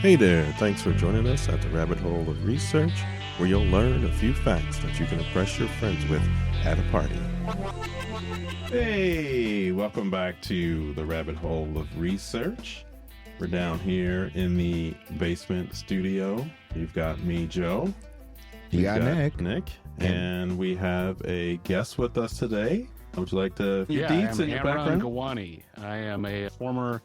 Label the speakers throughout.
Speaker 1: Hey there, thanks for joining us at the Rabbit Hole of Research, where you'll learn a few facts that you can impress your friends with at a party. Hey, welcome back to the Rabbit Hole of Research. We're down here in the basement studio. You've got me, Joe.
Speaker 2: You got Nick.
Speaker 1: And we have a guest with us today. Would you like to deets in your
Speaker 3: Amran
Speaker 1: background?
Speaker 3: Gowani. I am a former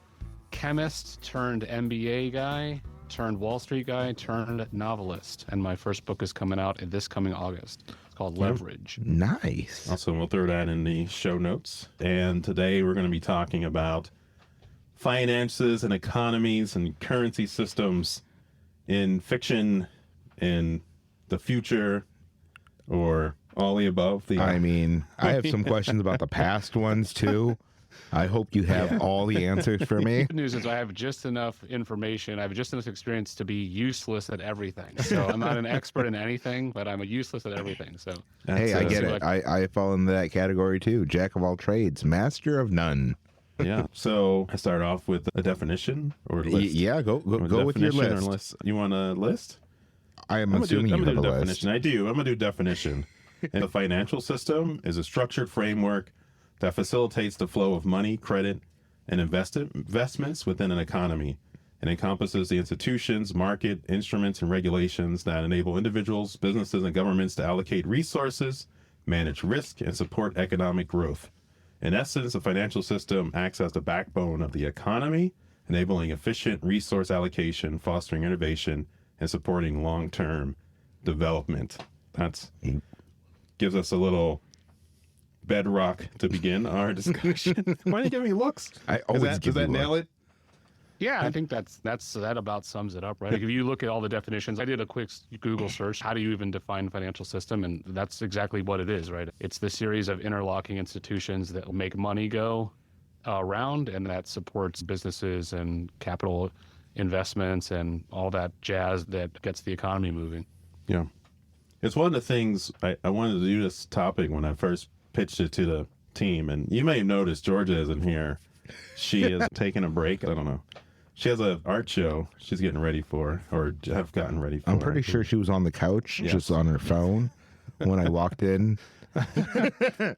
Speaker 3: chemist turned MBA guy, turned Wall Street guy, turned novelist. And my first book is coming out this coming August. It's called Leverage.
Speaker 2: Nice.
Speaker 1: Also, we'll throw that in the show notes. And today we're going to be talking about finances and economies and currency systems in fiction, in the future, or all the above.
Speaker 2: I mean, I have some questions about the past ones too. I hope you have all the answers for me.
Speaker 3: The good news is I have just enough information. I have just enough experience to be useless at everything. So I'm not an expert in anything, but I'm useless at everything. So
Speaker 2: Hey, I get it. I fall into that category too. Jack of all trades, master of none.
Speaker 1: Yeah. So I start off with a definition or list.
Speaker 2: Yeah, go with your list.
Speaker 1: You want a list?
Speaker 2: I'm assuming you have a list.
Speaker 1: Definition. I do. I'm going to do definition. And the financial system is a structured framework that facilitates the flow of money, credit, and investments within an economy. It encompasses the institutions, market, instruments, and regulations that enable individuals, businesses, and governments to allocate resources, manage risk, and support economic growth. In essence, the financial system acts as the backbone of the economy, enabling efficient resource allocation, fostering innovation, and supporting long-term development. That gives us a little bedrock to begin our discussion. Why do you give me looks? Does that nail it?
Speaker 3: yeah, I think that about sums it up, right? Like if you look at all the definitions, I did a quick Google search. How do you even define financial system? And that's exactly what it is, right? It's the series of interlocking institutions that make money go around, and that supports businesses and capital investments and all that jazz that gets the economy moving.
Speaker 1: Yeah. It's one of the things I wanted to do this topic when I first pitched it to the team. And you may have noticed Georgia isn't here. She is taking a break. I don't know. She has an art show she's getting ready for, or have gotten ready for.
Speaker 2: I'm pretty sure she was on the couch, just on her phone when I walked in.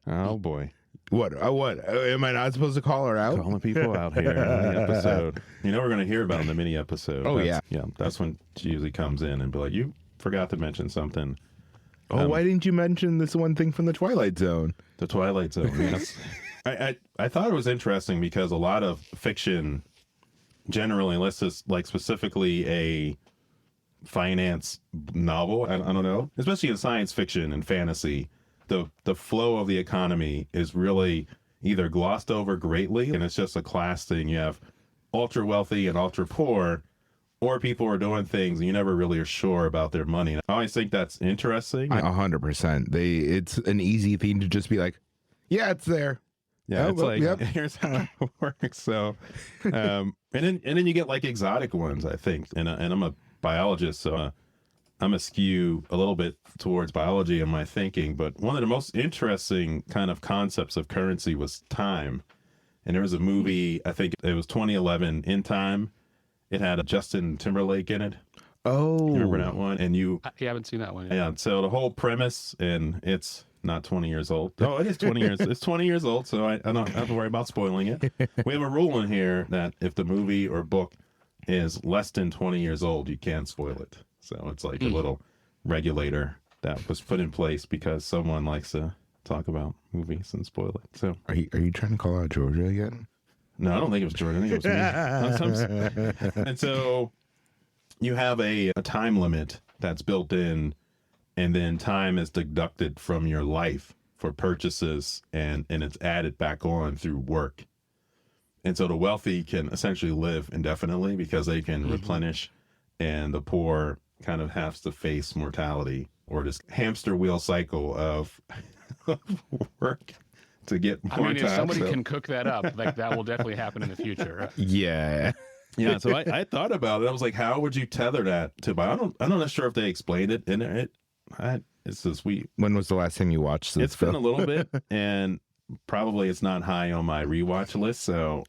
Speaker 1: Oh, boy.
Speaker 2: What? Am I not supposed to call her out?
Speaker 1: Calling people out here in the episode. You know, we're going to hear about in the mini episode.
Speaker 2: Oh,
Speaker 1: Yeah, that's when she usually comes in and be like, you forgot to mention something.
Speaker 2: Oh, why didn't you mention this one thing from the Twilight Zone?
Speaker 1: The Twilight Zone, yes. I thought it was interesting because a lot of fiction generally, unless it's like specifically a finance novel, I don't know, especially in science fiction and fantasy, the flow of the economy is really either glossed over greatly, and it's just a class thing. You have ultra wealthy and ultra poor, or people are doing things and you never really are sure about their money. I always think that's interesting.
Speaker 2: 100%. It's an easy thing to just be like, yeah, it's there.
Speaker 1: Yeah, it's like, here's how it works. So, and then you get like exotic ones, I think. And I'm a biologist, so I'm askew a little bit towards biology in my thinking. But one of the most interesting kind of concepts of currency was time. And there was a movie, I think it was 2011, In Time. It had a Justin Timberlake in it.
Speaker 2: Oh.
Speaker 1: You remember that one? And
Speaker 3: I haven't seen that one yet.
Speaker 1: Yeah, so the whole premise, and it's not 20 years old. Oh, it is 20 years. It's 20 years old, so I don't have to worry about spoiling it. We have a rule in here that if the movie or book is less than 20 years old, you can't spoil it. So it's like a little regulator that was put in place because someone likes to talk about movies and spoil it. So
Speaker 2: Are you trying to call out Georgia again?
Speaker 1: no, I don't think it was Jordan. I think it was me. And so you have a time limit that's built in, and then time is deducted from your life for purchases, and it's added back on through work. And so the wealthy can essentially live indefinitely because they can replenish, and the poor kind of has to face mortality or this hamster wheel cycle of work to get more
Speaker 3: I mean,
Speaker 1: time.
Speaker 3: if somebody can cook that up, like that will definitely happen in the future.
Speaker 2: Yeah.
Speaker 1: Yeah, so I thought about it. I was like, how would you tether that to? But I'm not sure if they explained it in it. It's so sweet.
Speaker 2: When was the last time you watched this?
Speaker 1: It's been a little bit, and probably it's not high on my rewatch list. So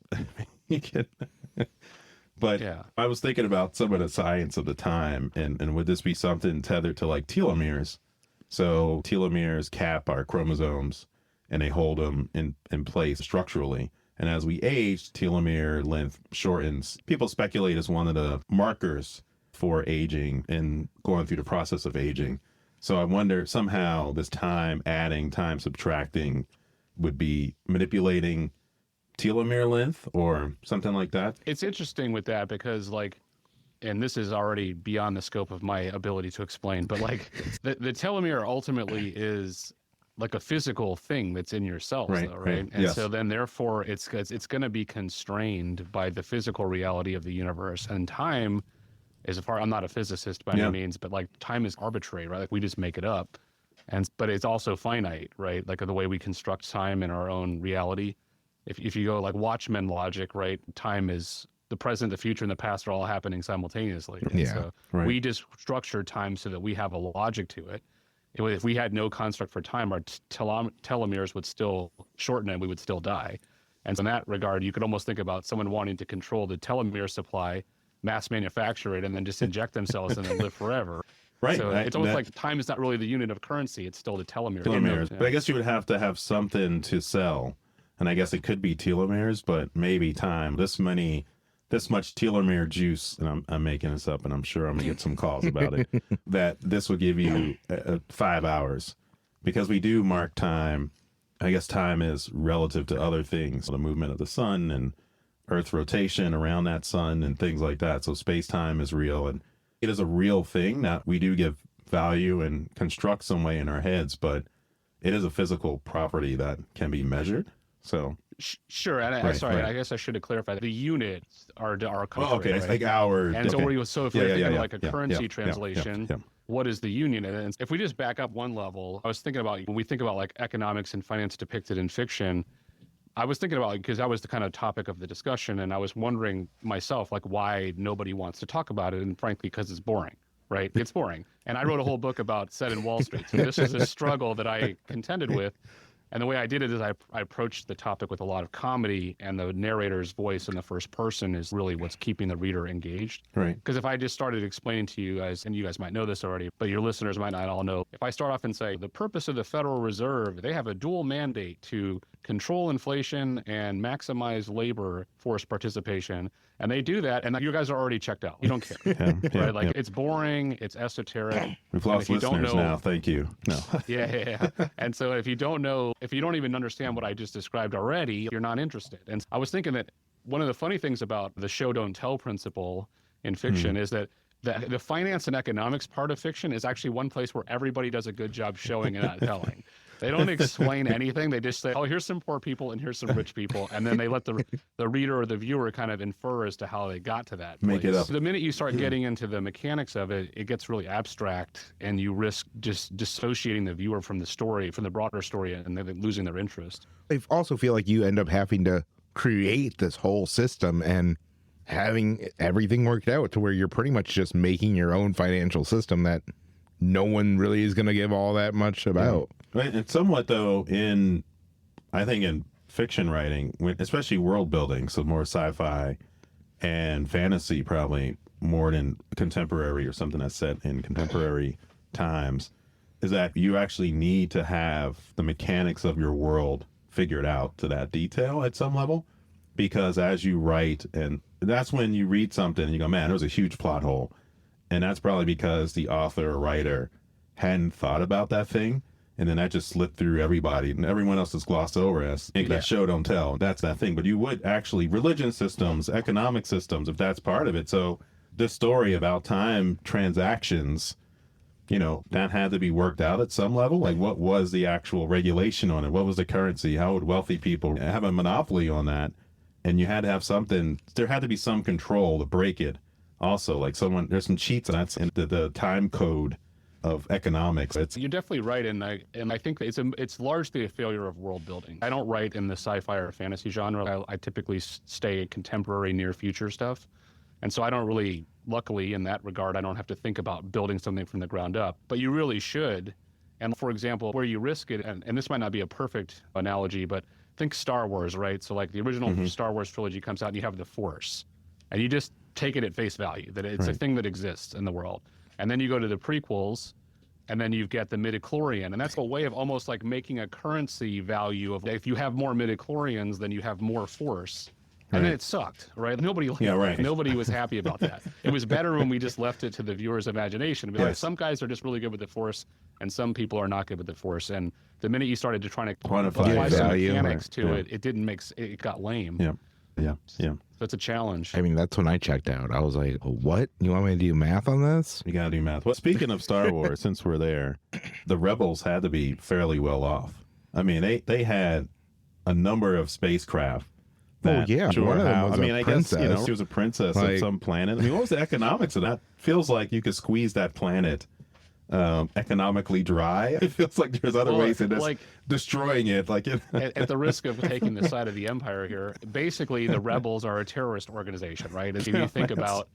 Speaker 1: you can But
Speaker 3: Yeah.
Speaker 1: I was thinking about some of the science of the time, and would this be something tethered to like telomeres? So telomeres cap our chromosomes and they hold them in place structurally. And as we age, telomere length shortens. People speculate as one of the markers for aging and going through the process of aging. So I wonder somehow this time adding, time subtracting would be manipulating telomere length or something like that.
Speaker 3: It's interesting with that because and this is already beyond the scope of my ability to explain, but the telomere ultimately is like a physical thing that's in your cells,
Speaker 1: Right,
Speaker 3: though,
Speaker 1: right.
Speaker 3: right? And
Speaker 1: Yes.
Speaker 3: so then therefore it's going to be constrained by the physical reality of the universe. And time is I'm not a physicist by
Speaker 1: Yeah.
Speaker 3: any means, but time is arbitrary, right? Like we just make it up. But it's also finite, right? Like the way we construct time in our own reality. If you go like Watchmen logic, right? Time is the present, the future, and the past are all happening simultaneously. And
Speaker 2: Yeah,
Speaker 3: so
Speaker 1: right.
Speaker 3: we just structure time so that we have a logic to it. If we had no construct for time, our telomeres would still shorten and we would still die. And so in that regard, you could almost think about someone wanting to control the telomere supply, mass manufacture it, and then just inject themselves and then live forever.
Speaker 1: Right.
Speaker 3: So it's almost like time is not really the unit of currency. It's still the telomere.
Speaker 1: Telomeres.
Speaker 3: Yeah.
Speaker 1: But I guess you would have to have something to sell. And I guess it could be telomeres, but maybe time. This much telomere juice, and I'm making this up, and I'm sure I'm gonna get some calls about it. That this will give you 5 hours, because we do mark time. I guess time is relative to other things, the movement of the sun and Earth's rotation around that sun and things like that. So space time is real, and it is a real thing that we do give value and construct some way in our heads, but it is a physical property that can be measured. So
Speaker 3: Sure, and
Speaker 1: Right,
Speaker 3: sorry,
Speaker 1: right.
Speaker 3: I guess I should have clarified. The units are a country,
Speaker 1: oh, okay, it's
Speaker 3: right?
Speaker 1: like hours.
Speaker 3: And so,
Speaker 1: okay.
Speaker 3: if we're thinking like a
Speaker 1: yeah,
Speaker 3: currency
Speaker 1: yeah,
Speaker 3: translation,
Speaker 1: yeah.
Speaker 3: what is the union? And if we just back up one level, I was thinking about when we think about like economics and finance depicted in fiction, I was thinking about because that was the kind of topic of the discussion, and I was wondering myself like why nobody wants to talk about it, and frankly, because it's boring. Right? It's boring. And I wrote a whole book about Set in Wall Street. So this is a struggle that I contended with. And the way I did it is I approached the topic with a lot of comedy, and the narrator's voice in the first person is really what's keeping the reader engaged.
Speaker 1: Right.
Speaker 3: Because if I just started explaining to you guys, and you guys might know this already, but your listeners might not all know, if I start off and say, the purpose of the Federal Reserve, they have a dual mandate to control inflation and maximize labor force participation. And they do that, and you guys are already checked out. You don't care. Right? Like it's boring, it's esoteric.
Speaker 1: We've lost
Speaker 3: if you don't
Speaker 1: listeners
Speaker 3: know-
Speaker 1: now. Thank you. No.
Speaker 3: Yeah. And so if you don't even understand what I just described already, you're not interested. And I was thinking that one of the funny things about the show don't tell principle in fiction is that the finance and economics part of fiction is actually one place where everybody does a good job showing and not telling. They don't explain anything. They just say, oh, here's some poor people and here's some rich people. And then they let the reader or the viewer kind of infer as to how they got to that
Speaker 1: Make it
Speaker 3: place.
Speaker 1: up.
Speaker 3: The minute you start getting into the mechanics of it, it gets really abstract, and you risk just dissociating the viewer from the story, from the broader story, and then losing their interest.
Speaker 2: I also feel like you end up having to create this whole system and having everything worked out to where you're pretty much just making your own financial system that no one really is going to give all that much about.
Speaker 1: Right. And somewhat though I think in fiction writing, especially world building, so more sci-fi and fantasy, probably more than contemporary or something that's set in contemporary times, is that you actually need to have the mechanics of your world figured out to that detail at some level. Because as you write, and that's when you read something and you go, man, there's a huge plot hole. And that's probably because the author or writer hadn't thought about that thing. And then that just slipped through everybody, and everyone else is glossed over as that show don't tell. That's that thing. But you would actually, religion systems, economic systems, if that's part of it. So this story about time transactions, that had to be worked out at some level. Like, what was the actual regulation on it? What was the currency? How would wealthy people have a monopoly on that? And you had to have something, there had to be some control to break it. Also, like there's some cheats, and that's in the time code of economics.
Speaker 3: You're definitely right, and I think it's largely a failure of world building. I don't write in the sci-fi or fantasy genre. I typically stay contemporary, near future stuff, and so I don't really. Luckily, in that regard, I don't have to think about building something from the ground up. But you really should. And for example, where you risk it, and this might not be a perfect analogy, but think Star Wars, right? So like the original Star Wars trilogy comes out, and you have the Force, and you just take it at face value, that it's a thing that exists in the world. And then you go to the prequels, and then you get the midichlorian, and that's a way of almost like making a currency value of if you have more midichlorians, then you have more force. And then it sucked, right? Nobody liked it. Nobody was happy about that. It was better when we just left it to the viewer's imagination. Like, some guys are just really good with the force, and some people are not good with the force. And the minute you started to try to apply some mechanics to it, it didn't make it got lame.
Speaker 1: Yeah.
Speaker 3: So it's a challenge.
Speaker 2: I mean, that's when I checked out. I was like, what? You want me to do math on this?
Speaker 1: You got to do math. Well, speaking of Star Wars, since we're there, the rebels had to be fairly well off. I mean, they had a number of spacecraft.
Speaker 2: One of them was a princess.
Speaker 1: I guess, she was a princess of some planet. I mean, what was the economics of that? Feels like you could squeeze that planet economically dry. It feels like there's other ways than just destroying it.
Speaker 3: At the risk of taking the side of the empire here, basically the rebels are a terrorist organization, right? If you think about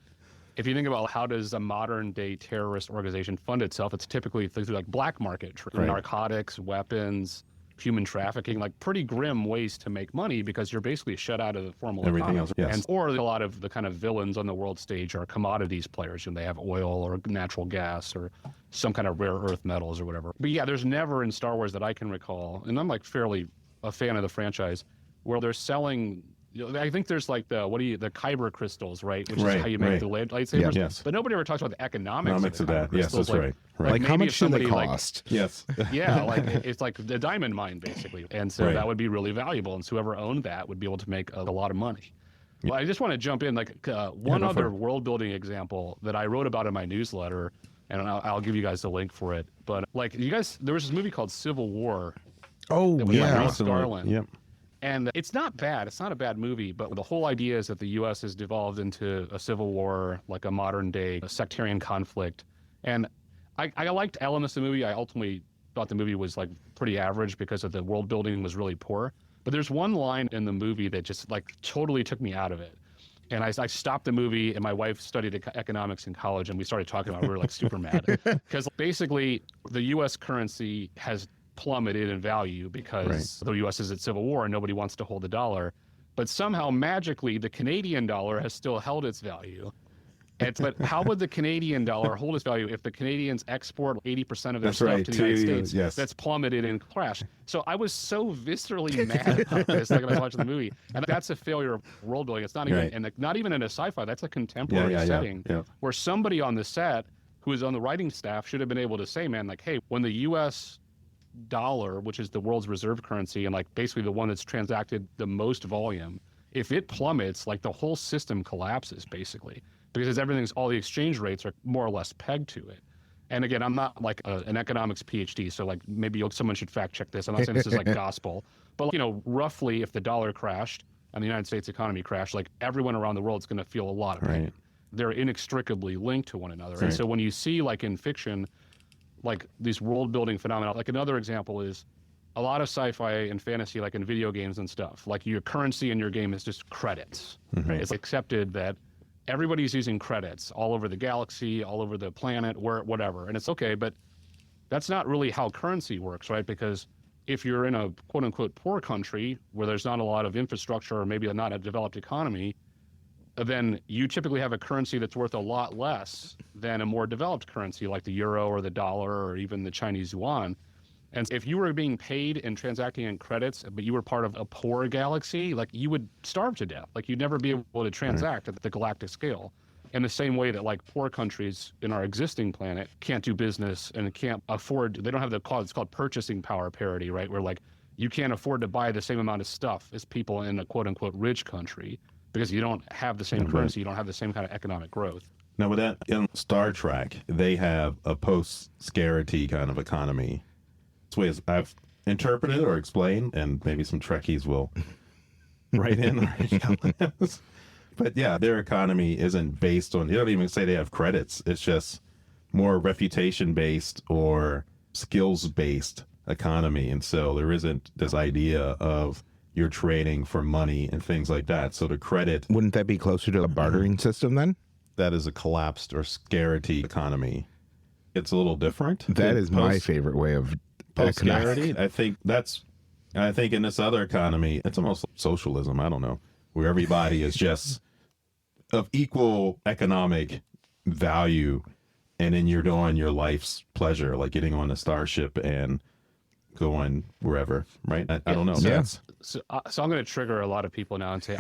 Speaker 3: how does a modern day terrorist organization fund itself, it's typically through like black market, narcotics, weapons, human trafficking, like pretty grim ways to make money because you're basically shut out of the formal economy. Or a lot of the kind of villains on the world stage are commodities players, and they have oil or natural gas or some kind of rare earth metals or whatever. But yeah, there's never in Star Wars that I can recall, and I'm like fairly a fan of the franchise, where they're selling. I think there's like the kyber crystals, right? Which is how you make the lightsabers.
Speaker 1: Yes.
Speaker 3: But nobody ever talks about the economics of
Speaker 1: that. Yes, that's right.
Speaker 2: Like how much do they cost?
Speaker 1: Yes.
Speaker 3: Yeah, like it's like the diamond mine basically, and so that would be really valuable, and so whoever owned that would be able to make a lot of money. Well, I just want to jump in, one other world building example that I wrote about in my newsletter, and I'll give you guys the link for it. But there was this movie called Civil War.
Speaker 2: Oh, yeah.
Speaker 3: Garland.
Speaker 1: Yep.
Speaker 3: And it's not bad. It's not a bad movie, but the whole idea is that the U.S. has devolved into a civil war, like a modern day sectarian conflict. And I liked elements of the movie. I ultimately thought the movie was like pretty average because of the world building was really poor. But there's one line in the movie that just like totally took me out of it. And I stopped the movie, and my wife studied economics in college, and we started talking about it. We were like super mad because basically the U.S. currency has plummeted in value because the U.S. is at civil war and nobody wants to hold the dollar. But somehow magically the Canadian dollar has still held its value. But how would the Canadian dollar hold its value if the Canadians export 80% of their stuff to the United States?
Speaker 1: Yes.
Speaker 3: That's plummeted and crashed. So I was so viscerally mad about this when I was watching the movie. And that's a failure of world building. It's not even and not even in a sci-fi. That's a contemporary setting where somebody on the set who is on the writing staff should have been able to say, man, like, hey, when the U.S. dollar, which is the world's reserve currency and like basically the one that's transacted the most volume, if it plummets, like the whole system collapses basically, because all the exchange rates are more or less pegged to it. And again, I'm not like an economics PhD, so like maybe someone should fact check this. I'm not saying this is like gospel, but roughly if the dollar crashed and the United States economy crashed, like everyone around the world is going to feel a lot of pain. They're inextricably linked to one another. And so when you see like in fiction, like these world building phenomena, like another example is a lot of sci-fi and fantasy, like in video games and stuff, like your currency in your game is just credits, right? It's accepted that everybody's using credits all over the galaxy, all over the planet, whatever. And it's okay, but that's not really how currency works, right? Because if you're in a quote unquote poor country where there's not a lot of infrastructure or maybe not a developed economy, then you typically have a currency that's worth a lot less than a more developed currency like the euro or the dollar or even the Chinese yuan. And if you were being paid and transacting in credits, but you were part of a poor galaxy, like you would starve to death. Like you'd never be able to transact at the galactic scale. In the same way that like poor countries in our existing planet can't do business and can't afford, they don't have it's called purchasing power parity, right? Where like you can't afford to buy the same amount of stuff as people in a quote unquote rich country because you don't have the same currency, you don't have the same kind of economic growth.
Speaker 1: Now with that, in Star Trek, they have a post-scarcity kind of economy. That's the way I've interpreted or explained, and maybe some Trekkies will write in. But yeah, their economy isn't based on, you don't even say they have credits. It's just more reputation-based or skills-based economy. And so there isn't this idea of you're trading for money and things like that. So the credit...
Speaker 2: Wouldn't that be closer to a bartering system then?
Speaker 1: That is a collapsed or scarcity economy. It's a little different.
Speaker 2: That is my favorite way of
Speaker 1: post-scarcity. I think in this other economy, it's almost like socialism. I don't know, where everybody is just of equal economic value, and then you're doing your life's pleasure, like getting on a starship and going wherever, right? I don't know.
Speaker 2: Yeah.
Speaker 3: So I'm going to trigger a lot of people now and say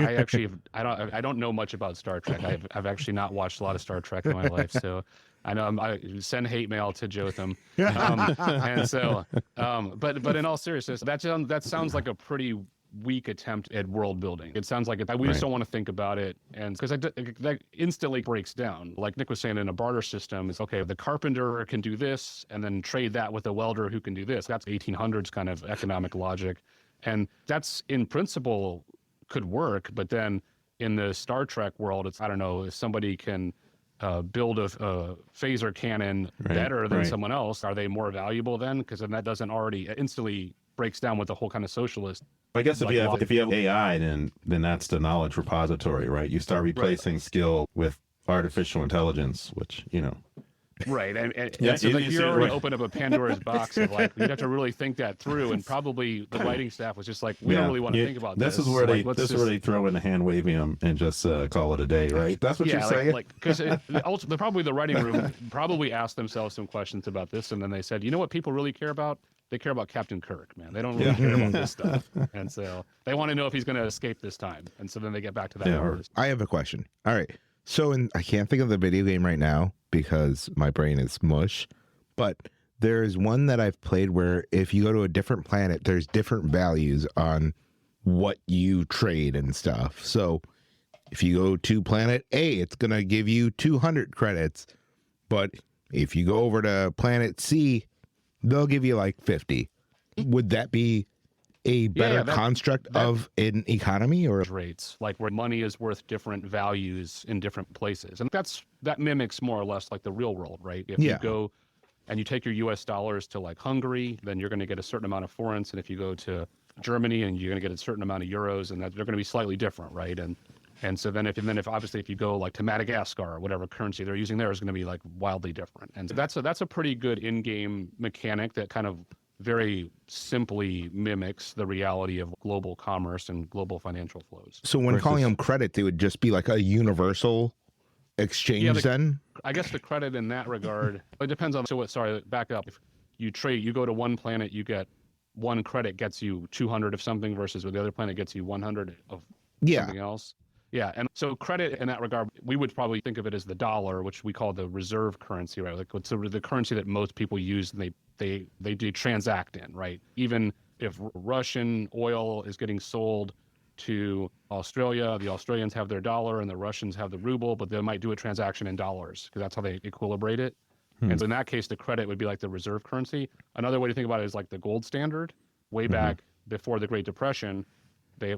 Speaker 3: I don't know much about Star Trek. I've actually not watched a lot of Star Trek in my life, so I know I send hate mail to Jotham. And so, but in all seriousness, that sounds like a pretty weak attempt at world building. It sounds like we just don't want to think about it, and because that instantly breaks down. Like Nick was saying, in a barter system, it's okay. The carpenter can do this, and then trade that with a welder who can do this. That's 1800s kind of economic logic, and that's in principle could work. But then in the Star Trek world, it's I don't know if somebody can build a phaser cannon better than someone else. Are they more valuable then? Because then that doesn't already instantly breaks down with the whole kind of socialist.
Speaker 1: I guess if you have AI, then that's the knowledge repository, right? You start replacing skill with artificial intelligence, which
Speaker 3: Right, and so like you already open up a Pandora's box of like you'd have to really think that through, and probably the writing staff was just like, we don't really want to think about this.
Speaker 1: This is where they throw in the hand waving and just call it a day, right? That's what you're saying.
Speaker 3: Because probably the writing room probably asked themselves some questions about this, and then they said, you know what people really care about? They care about Captain Kirk, man. They don't really care about this stuff, and so they want to know if he's going to escape this time, and so then they get back to that.
Speaker 1: Yeah,
Speaker 2: I have a question. All right. So I can't think of the video game right now because my brain is mush, but there's one that I've played where if you go to a different planet, there's different values on what you trade and stuff. So if you go to planet A, it's going to give you 200 credits, but if you go over to planet C, they'll give you like 50. Would that be a better construct of an economy, or
Speaker 3: rates, like where money is worth different values in different places? And that mimics more or less like the real world, right? If you go and you take your US dollars to like Hungary, then you're going to get a certain amount of forints, and if you go to Germany, and you're going to get a certain amount of euros, and that they're going to be slightly different, right? And so then if you go like to Madagascar or whatever currency they're using there is going to be like wildly different. And so that's a pretty good in-game mechanic that kind of very simply mimics the reality of global commerce and global financial flows.
Speaker 2: So when calling them credit, they would just be like a universal exchange then?
Speaker 3: I guess the credit in that regard, it depends on, back up. If you go to one planet, you get one credit gets you 200 of something versus with the other planet gets you 100 of something else. Yeah, and so credit in that regard, we would probably think of it as the dollar, which we call the reserve currency, right? Like it's the currency that most people use and they do transact in, right? Even if Russian oil is getting sold to Australia, the Australians have their dollar and the Russians have the ruble, but they might do a transaction in dollars because that's how they equilibrate it. And so in that case, the credit would be like the reserve currency. Another way to think about it is like the gold standard. Way back before the Great Depression,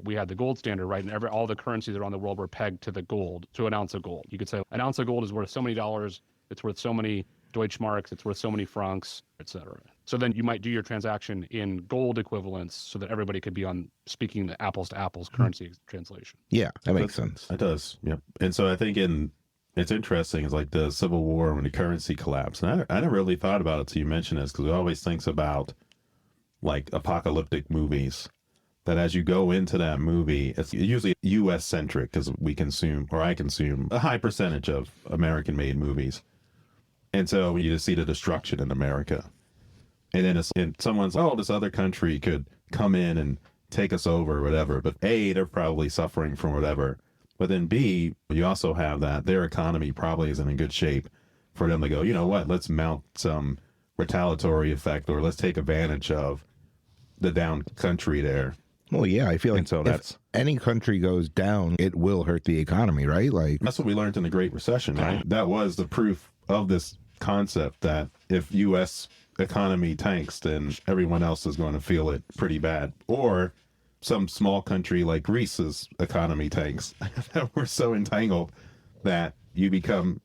Speaker 3: we had the gold standard, right? And all the currencies around the world were pegged to the gold, to an ounce of gold. You could say an ounce of gold is worth so many dollars, it's worth so many Deutschmarks, it's worth so many francs, etc. So then you might do your transaction in gold equivalents so that everybody could be on speaking the apples to apples currency translation.
Speaker 2: Yeah, that makes sense.
Speaker 1: It does. Yep. And so I think it's interesting. It's like the Civil War when the currency collapsed. And I never really thought about it till you mentioned this, because we always thinks about like apocalyptic movies. That as you go into that movie, it's usually U.S. centric because I consume a high percentage of American made movies. And so you just see the destruction in America. And then someone's, this other country could come in and take us over or whatever. But A, they're probably suffering from whatever. But then B, you also have that their economy probably isn't in good shape for them to go, you know what, let's mount some retaliatory effect, or let's take advantage of the down country there.
Speaker 2: Well, yeah, I feel like if any country goes down, it will hurt the economy, right? Like
Speaker 1: that's what we learned in the Great Recession, right? That was the proof of this concept that if U.S. economy tanks, then everyone else is going to feel it pretty bad. Or some small country like Greece's economy tanks. We're so entangled that you become,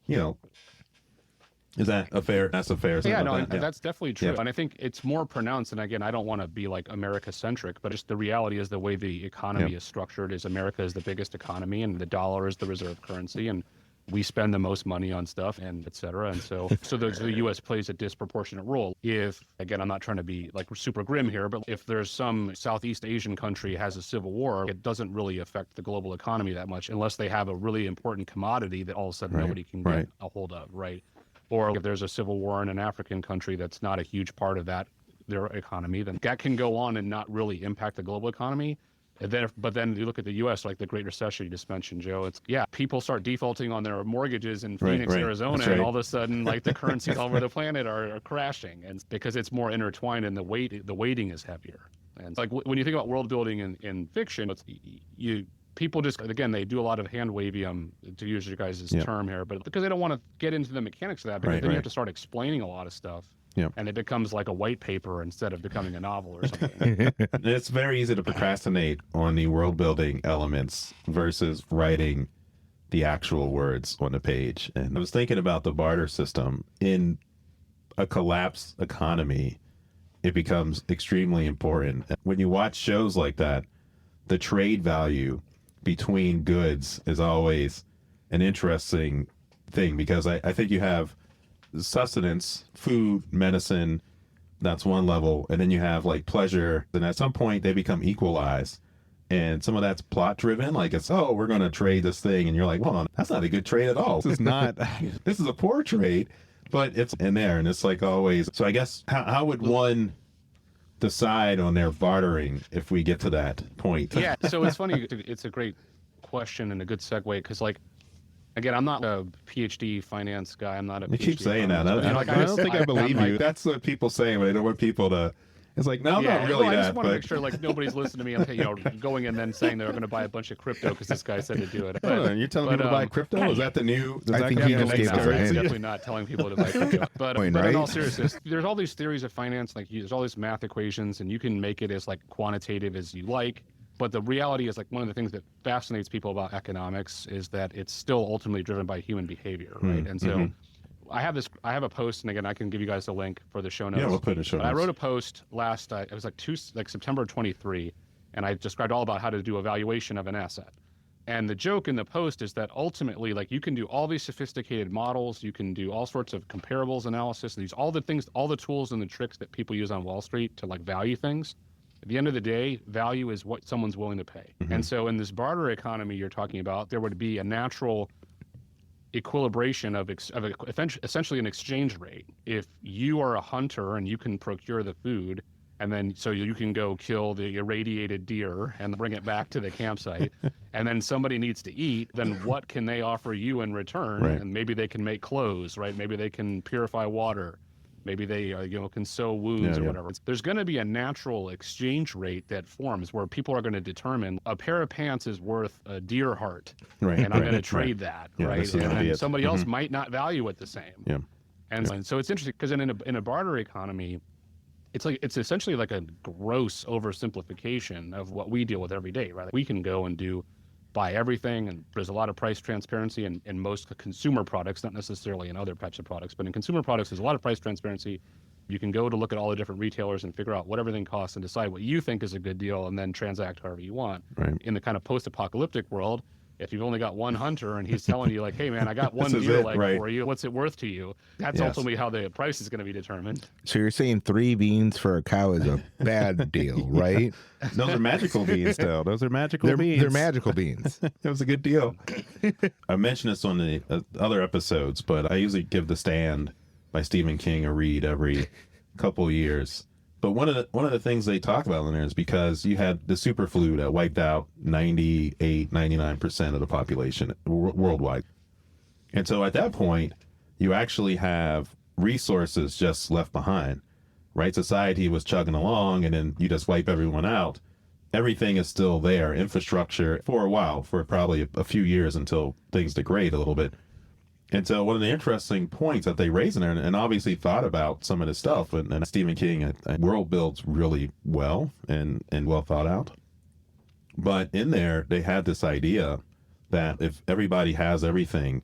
Speaker 1: Is that a fair? That's a fair.
Speaker 3: Yeah, no, that's definitely true. Yeah. And I think it's more pronounced. And again, I don't want to be like America centric, but just the reality is the way the economy is structured is America is the biggest economy, and the dollar is the reserve currency, and we spend the most money on stuff and et cetera. And so the U.S. plays a disproportionate role. If, again, I'm not trying to be like super grim here, but if there's some Southeast Asian country has a civil war, it doesn't really affect the global economy that much unless they have a really important commodity that all of a sudden nobody can get a hold of, right? Or if there's a civil war in an African country that's not a huge part of their economy, then that can go on and not really impact the global economy. But then you look at the U.S., like the Great Recession you just mentioned, Joe. People start defaulting on their mortgages in Phoenix, Arizona, and all of a sudden, like the currencies all over the planet are crashing, and because it's more intertwined and the weighting is heavier. And like when you think about world building in fiction, people just, again, they do a lot of hand wavy, to use your guys' term here, but because they don't want to get into the mechanics of that, because then you have to start explaining a lot of stuff. Yeah. And it becomes like a white paper instead of becoming a novel or something.
Speaker 1: It's very easy to procrastinate on the world building elements versus writing the actual words on the page. And I was thinking about the barter system. In a collapsed economy, it becomes extremely important. When you watch shows like that, the trade value between goods is always an interesting thing, because I think you have sustenance, food, medicine, that's one level, and then you have like pleasure, and at some point they become equalized, and some of that's plot driven, like it's, oh, we're going to trade this thing, and you're like, well, that's not a good trade at all, this is not this is a poor trade, but it's in there, and it's like always. So I guess how would one decide on their bartering if we get to that point?
Speaker 3: Yeah, so it's funny, it's a great question and a good segue, because like, again, I'm not a PhD finance guy. I'm not a PhD.
Speaker 1: You keep saying that. I don't think I believe you. That's what people say, but I don't want people to. It's like, no, not really
Speaker 3: I
Speaker 1: that.
Speaker 3: just want to make sure like nobody's listening to me. I'm going and then saying they're going to buy a bunch of crypto because this guy said to do it.
Speaker 1: You're telling people to buy crypto? Is that the new?
Speaker 2: I think he just gave us a hint.
Speaker 3: Definitely not telling people to buy crypto. But in all seriousness, there's all these theories of finance. Like there's all these math equations, and you can make it as like quantitative as you like. But the reality is, like, one of the things that fascinates people about economics is that it's still ultimately driven by human behavior, right? And so I have a post, and again, I can give you guys a link for the show notes.
Speaker 1: Yeah, we'll put it in the show notes.
Speaker 3: I wrote a post it was like September 23, and I described all about how to do a valuation of an asset. And the joke in the post is that ultimately, like, you can do all these sophisticated models, you can do all sorts of comparables analysis, all the tools and the tricks that people use on Wall Street to like value things. At the end of the day, value is what someone's willing to pay. And so in this barter economy you're talking about, there would be a natural equilibration of essentially an exchange rate. If you are a hunter and you can procure the food, and then so you can go kill the irradiated deer and bring it back to the campsite, and then somebody needs to eat, then what can they offer you in return?
Speaker 1: Right.
Speaker 3: And maybe they can make clothes, right? Maybe they can purify water. Maybe they can sew wounds or whatever. There's going to be a natural exchange rate that forms where people are going to determine a pair of pants is worth a deer heart, and I'm going to trade that, right? And then somebody else might not value it the same. Yeah. And so it's interesting because in a barter economy, it's essentially like a gross oversimplification of what we deal with every day, right? We can go and buy everything, and there's a lot of price transparency in most consumer products, not necessarily in other types of products, but in consumer products there's a lot of price transparency. You can go to look at all the different retailers and figure out what everything costs and decide what you think is a good deal, and then transact however you want. Right. In the kind of post-apocalyptic world, if you've only got one hunter and he's telling you like, hey man, I got one deer for you, what's it worth to you? That's ultimately how the price is going to be determined.
Speaker 2: So you're saying 3 beans for a cow is a bad deal, right?
Speaker 1: Those are magical beans, though. Those are magical beans.
Speaker 2: They're magical beans.
Speaker 1: That was a good deal. I mentioned this on the other episodes, but I usually give The Stand by Stephen King a read every couple years. But one of the things they talk about in there is because you had the super flu that wiped out 99% of the population worldwide. And so at that point, you actually have resources just left behind, right? Society was chugging along, and then you just wipe everyone out. Everything is still there, infrastructure, for a while, for probably a few years until things degrade a little bit. And so one of the interesting points that they raise in there, and obviously thought about some of this stuff, and Stephen King world builds really well and well thought out. But in there, they had this idea that if everybody has everything,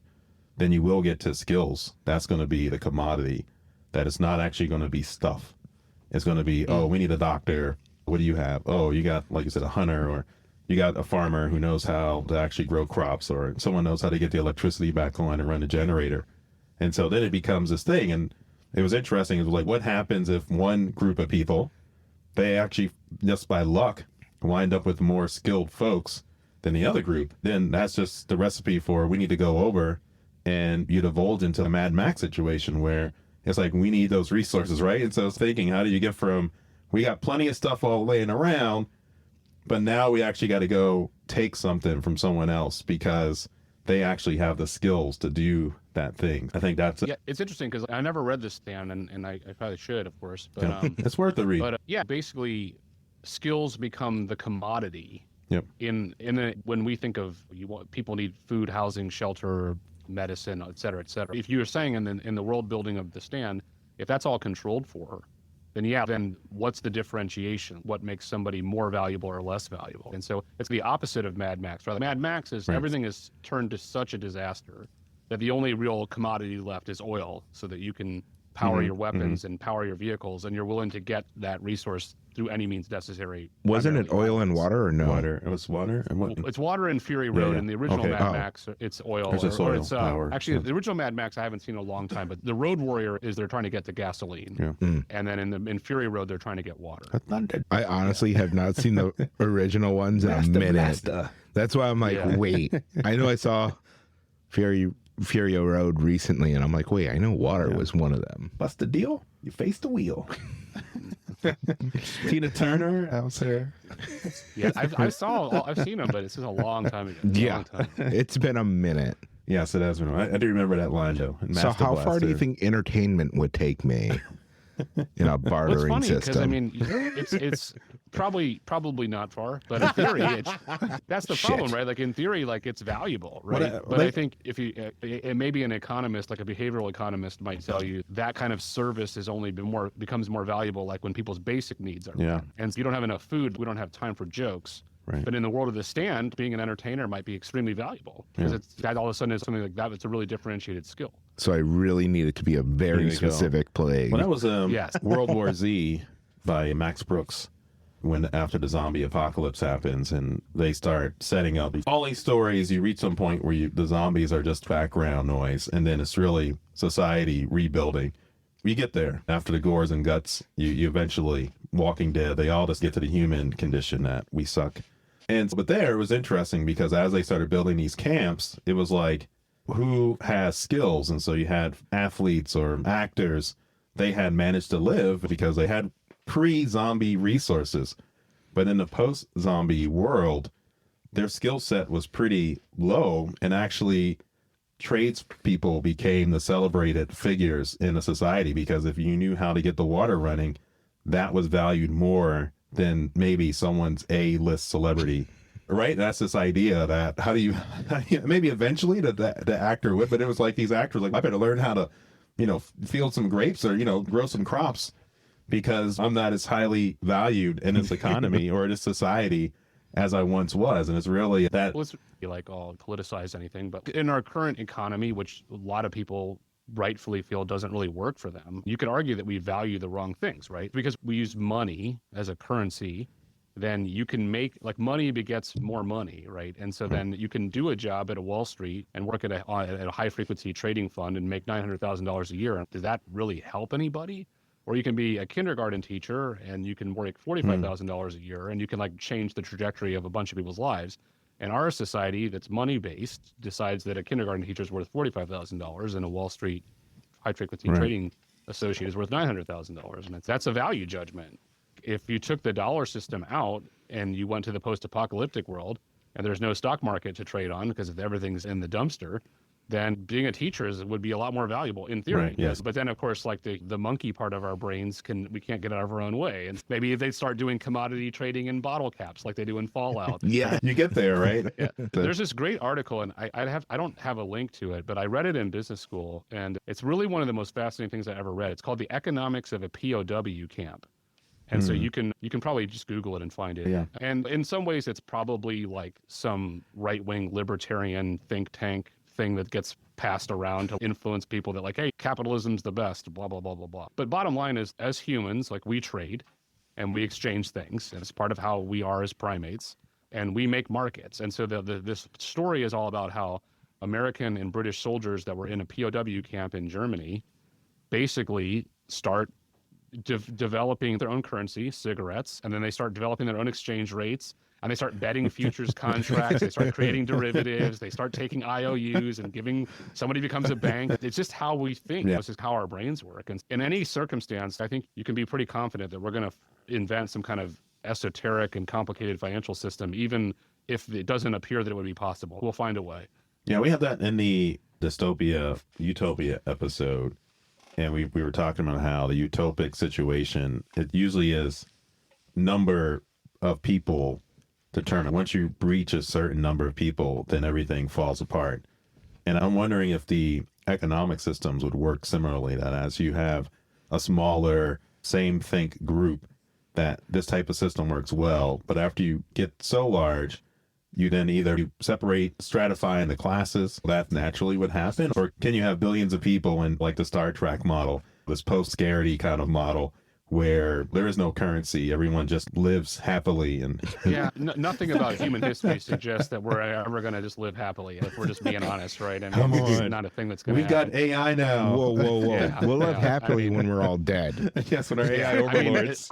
Speaker 1: then you will get to skills. That's going to be the commodity. That it's not actually going to be stuff. It's going to be, oh, we need a doctor. What do you have? Oh, you got, like you said, a hunter, or you got a farmer who knows how to actually grow crops, or someone knows how to get the electricity back on and run a generator. And so then it becomes this thing. And it was interesting. It was like, what happens if one group of people, they actually, just by luck, wind up with more skilled folks than the other group? Then that's just the recipe for, we need to go over, and you divulge into a Mad Max situation where it's like, we need those resources, right? And so I was thinking, how do you get from, we got plenty of stuff all laying around, but now we actually got to go take something from someone else because they actually have the skills to do that thing. I think that's
Speaker 3: Yeah, it's interesting because I never read this, Dan, and I probably should, of course. But
Speaker 1: it's worth the read.
Speaker 3: But yeah, basically, skills become the commodity.
Speaker 1: Yep.
Speaker 3: When we think of people need food, housing, shelter, medicine, et cetera, et cetera. If you're saying in the world building of the Stand, if that's all controlled for, then what's the differentiation? What makes somebody more valuable or less valuable? And so it's the opposite of Mad Max. Rather, Mad Max is everything is turned to such a disaster that the only real commodity left is oil, so that you can power your weapons and power your vehicles, and you're willing to get that resource through any means necessary.
Speaker 2: Wasn't it oil and water or no?
Speaker 1: Water. It was water. And what?
Speaker 3: It's water in Fury Road.
Speaker 1: Yeah.
Speaker 3: In the original
Speaker 1: Okay.
Speaker 3: Mad Max, it's oil.
Speaker 1: There's just
Speaker 3: or
Speaker 1: oil
Speaker 3: it's,
Speaker 1: power.
Speaker 3: actually,
Speaker 1: Yeah.
Speaker 3: the original Mad Max I haven't seen in a long time, but the Road Warrior is they're trying to get the gasoline.
Speaker 1: Yeah.
Speaker 3: And then in Fury Road, they're trying to get water.
Speaker 2: I honestly have not seen the original ones in a minute. That's why I'm like,
Speaker 3: Yeah.
Speaker 2: wait. I know I saw Furio Road recently, and I'm like, wait, I know water was one of them.
Speaker 1: What's the deal? You face the wheel. Tina Turner, I was there.
Speaker 3: Yeah, I've seen them, but it's just a long time ago.
Speaker 2: Yeah, it's been a minute.
Speaker 1: Yes, it has been. I do remember that line though.
Speaker 2: So how far do you think entertainment would take me in a bartering
Speaker 3: well, it's funny,
Speaker 2: system?
Speaker 3: I mean, it's probably not far, but in theory, that's the problem, right? Like in theory, like it's valuable, right? But I think if you, maybe an economist, like a behavioral economist, might tell you that kind of service is only becomes more valuable, like when people's basic needs are met. And you don't have enough food, we don't have time for jokes.
Speaker 1: Right.
Speaker 3: But in the world of the Stand, being an entertainer might be extremely valuable because that all of a sudden is something like that. It's a really differentiated skill.
Speaker 2: So I really need it to be a very specific play.
Speaker 1: Well, that was World War Z by Max Brooks. When after the zombie apocalypse happens and they start setting up all these stories, you reach some point where the zombies are just background noise, and then it's really society rebuilding. You get there after the gores and guts. You eventually, Walking Dead, they all just get to the human condition that we suck. But there it was interesting because as they started building these camps, it was like, who has skills? And so you had athletes or actors. They had managed to live because they had pre-zombie resources. But in the post-zombie world, their skill set was pretty low, and actually tradespeople became the celebrated figures in a society because if you knew how to get the water running, that was valued more than maybe someone's A-list celebrity, right? That's this idea that how do you maybe eventually the actor would, but it was like these actors like, I better learn how to, field some grapes or, grow some crops because I'm not as highly valued in this economy or this society as I once was. And it's really that.
Speaker 3: Let's be like all politicize anything, but in our current economy, which a lot of people rightfully feel doesn't really work for them, you could argue that we value the wrong things, right? Because we use money as a currency, then you can make, like, money begets more money, right? And so then you can do a job at a Wall Street and work at a high frequency trading fund and make $900,000 a year. Does that really help anybody? Or you can be a kindergarten teacher and you can make $45,000 a year and you can like change the trajectory of a bunch of people's lives. And our society that's money based decides that a kindergarten teacher is worth $45,000 and a Wall Street high frequency trading associate is worth $900,000. And that's a value judgment. If you took the dollar system out and you went to the post-apocalyptic world and there's no stock market to trade on because if everything's in the dumpster, then being a teacher would be a lot more valuable in theory.
Speaker 1: Right, yes.
Speaker 3: But then, of course, like the monkey part of our brains, we can't get out of our own way. And maybe if they start doing commodity trading in bottle caps like they do in Fallout.
Speaker 1: Yeah, you get there, right?
Speaker 3: Yeah. There's this great article, and I don't have a link to it, but I read it in business school, and it's really one of the most fascinating things I ever read. It's called The Economics of a POW Camp. And so you can probably just Google it and find it.
Speaker 1: Yeah.
Speaker 3: And in some ways, it's probably like some right-wing libertarian think tank thing that gets passed around to influence people that like, hey, capitalism's the best, blah, blah, blah, blah, blah. But bottom line is, as humans, like we trade and we exchange things, and it's part of how we are as primates. and we make markets. And so this story is all about how American and British soldiers that were in a POW camp in Germany basically start developing their own currency, cigarettes, and then they start developing their own exchange rates, and they start betting futures contracts, they start creating derivatives, they start taking IOUs and giving, somebody becomes a bank. It's just how we think. This is how our brains work. And in any circumstance, I think you can be pretty confident that we're going to invent some kind of esoteric and complicated financial system, even if it doesn't appear that it would be possible. We'll find a way.
Speaker 1: Yeah, we have that in the dystopia, utopia episode. And we were talking about how the utopic situation, it usually is number of people determined. Once you reach a certain number of people, then everything falls apart. And I'm wondering if the economic systems would work similarly, that as you have a smaller, same think group, that this type of system works well. But after you get so large, you then either separate, stratify into classes. That naturally would happen. Or can you have billions of people in like the Star Trek model, this post-scarcity kind of model, where there is no currency, everyone just lives happily. And
Speaker 3: yeah, nothing about human history suggests that we're ever going to just live happily, if we're just being honest, right? I mean, it's not a thing that's going to happen.
Speaker 1: We've got AI now.
Speaker 2: Whoa.
Speaker 3: Yeah,
Speaker 2: We'll live happily when we're all dead.
Speaker 1: Yes, when our AI overlords.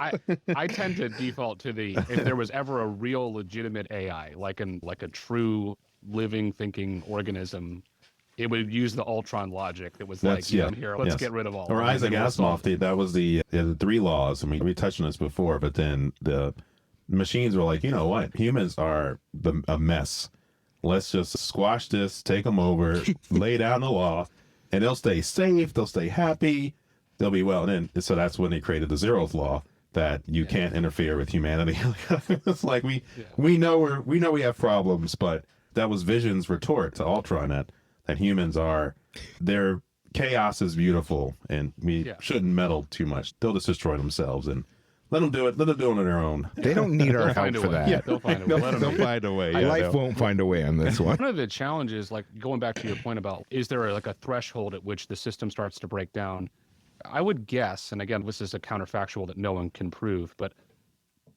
Speaker 3: I tend to default to if there was ever a real legitimate AI, like a true living, thinking organism, it would use the Ultron logic that was let's get rid of all.
Speaker 1: Or Isaac Asimov, that was the three laws. I mean, we touched on this before, but then the machines were like, you know what? Humans are a mess. Let's just squash this, take them over, lay down the law, and they'll stay safe, they'll stay happy, they'll be well. And then, so that's when they created the zeroth law, that you can't interfere with humanity. It's like we know we have problems, but that was Vision's retort to Ultron, that humans their chaos is beautiful, and we shouldn't meddle too much. They'll just destroy themselves, and let them do it. Let them do it on their own.
Speaker 2: They don't need our help for that.
Speaker 3: Yeah, they'll find a way.
Speaker 1: They'll find a way.
Speaker 2: Life won't find a way on this one.
Speaker 3: One of the challenges, like going back to your point about, is there a threshold at which the system starts to break down? I would guess, and again, this is a counterfactual that no one can prove, but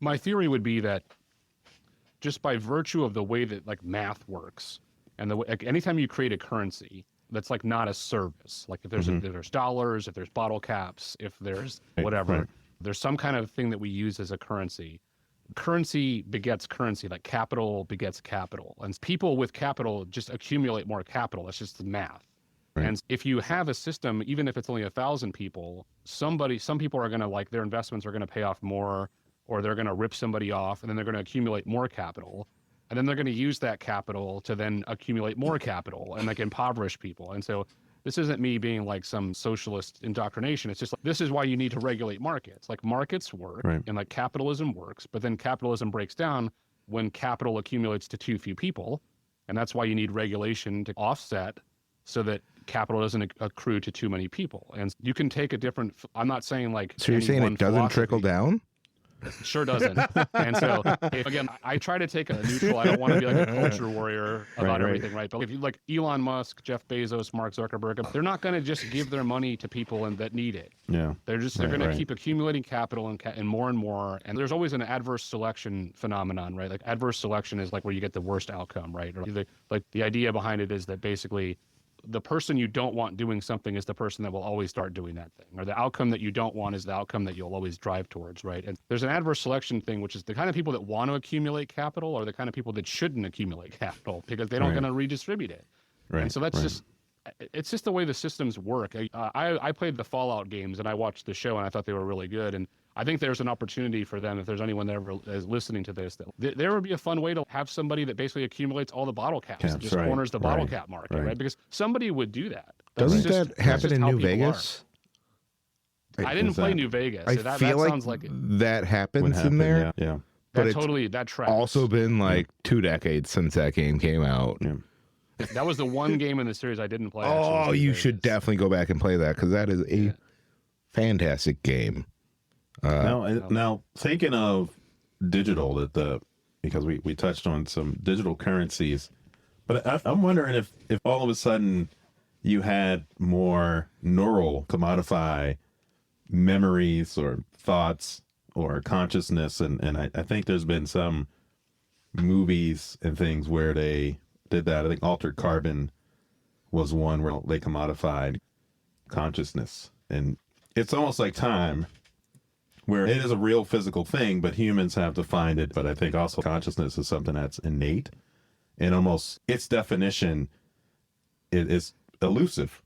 Speaker 3: my theory would be that just by virtue of the way that math works, and anytime you create a currency that's not a service, like if there's if there's dollars, if there's bottle caps, if there's whatever, there's some kind of thing that we use as a currency. Currency begets currency, like capital begets capital, and people with capital just accumulate more capital. That's just the math. Right. And if you have a system, even if it's only 1,000 people, some people are going to their investments are going to pay off more, or they're going to rip somebody off, and then they're going to accumulate more capital. And then they're going to use that capital to then accumulate more capital and impoverish people. And so this isn't me being some socialist indoctrination. It's just this is why you need to regulate markets. Markets work and capitalism works, but then capitalism breaks down when capital accumulates to too few people. And that's why you need regulation to offset so that capital doesn't accrue to too many people. And you can take a different, I'm not saying
Speaker 2: So you're saying it doesn't trickle down?
Speaker 3: Sure doesn't. And so, again, I try to take a neutral. I don't want to be a culture warrior about everything, right? But if you Elon Musk, Jeff Bezos, Mark Zuckerberg, they're not going to just give their money to people that need it. Yeah, they're going to keep accumulating capital and more. And there's always an adverse selection phenomenon, right? Adverse selection is where you get the worst outcome, right? Or the idea behind it is that basically the person you don't want doing something is the person that will always start doing that thing, or the outcome that you don't want is the outcome that you'll always drive towards, right? And there's an adverse selection thing, which is the kind of people that want to accumulate capital are the kind of people that shouldn't accumulate capital because they don't going to redistribute it. Right. And so that's it's just the way the systems work. I played the Fallout games and I watched the show and I thought they were really good. And I think there's an opportunity for them, if there's anyone that ever is listening to this, that there would be a fun way to have somebody that basically accumulates all the bottle caps and just corners the bottle cap market, right? Because somebody would do that.
Speaker 2: Doesn't that happen in New Vegas?
Speaker 3: I didn't play New Vegas.
Speaker 2: I feel
Speaker 3: that sounds like
Speaker 2: that happens in there.
Speaker 1: Yeah.
Speaker 2: But
Speaker 3: that tracks.
Speaker 2: Also been 2 decades since that game came out. Yeah.
Speaker 3: That was the one game in the series I didn't play.
Speaker 2: Oh, you should definitely go back and play that because that is a fantastic game.
Speaker 1: Now, thinking of digital, because we touched on some digital currencies, but I'm wondering if all of a sudden you had more neural commodify memories or thoughts or consciousness, and I think there's been some movies and things where they did that. I think Altered Carbon was one where they commodified consciousness. And it's almost like time, where it is a real physical thing, but humans have defined it. But I think also consciousness is something that's innate, and almost its definition is elusive.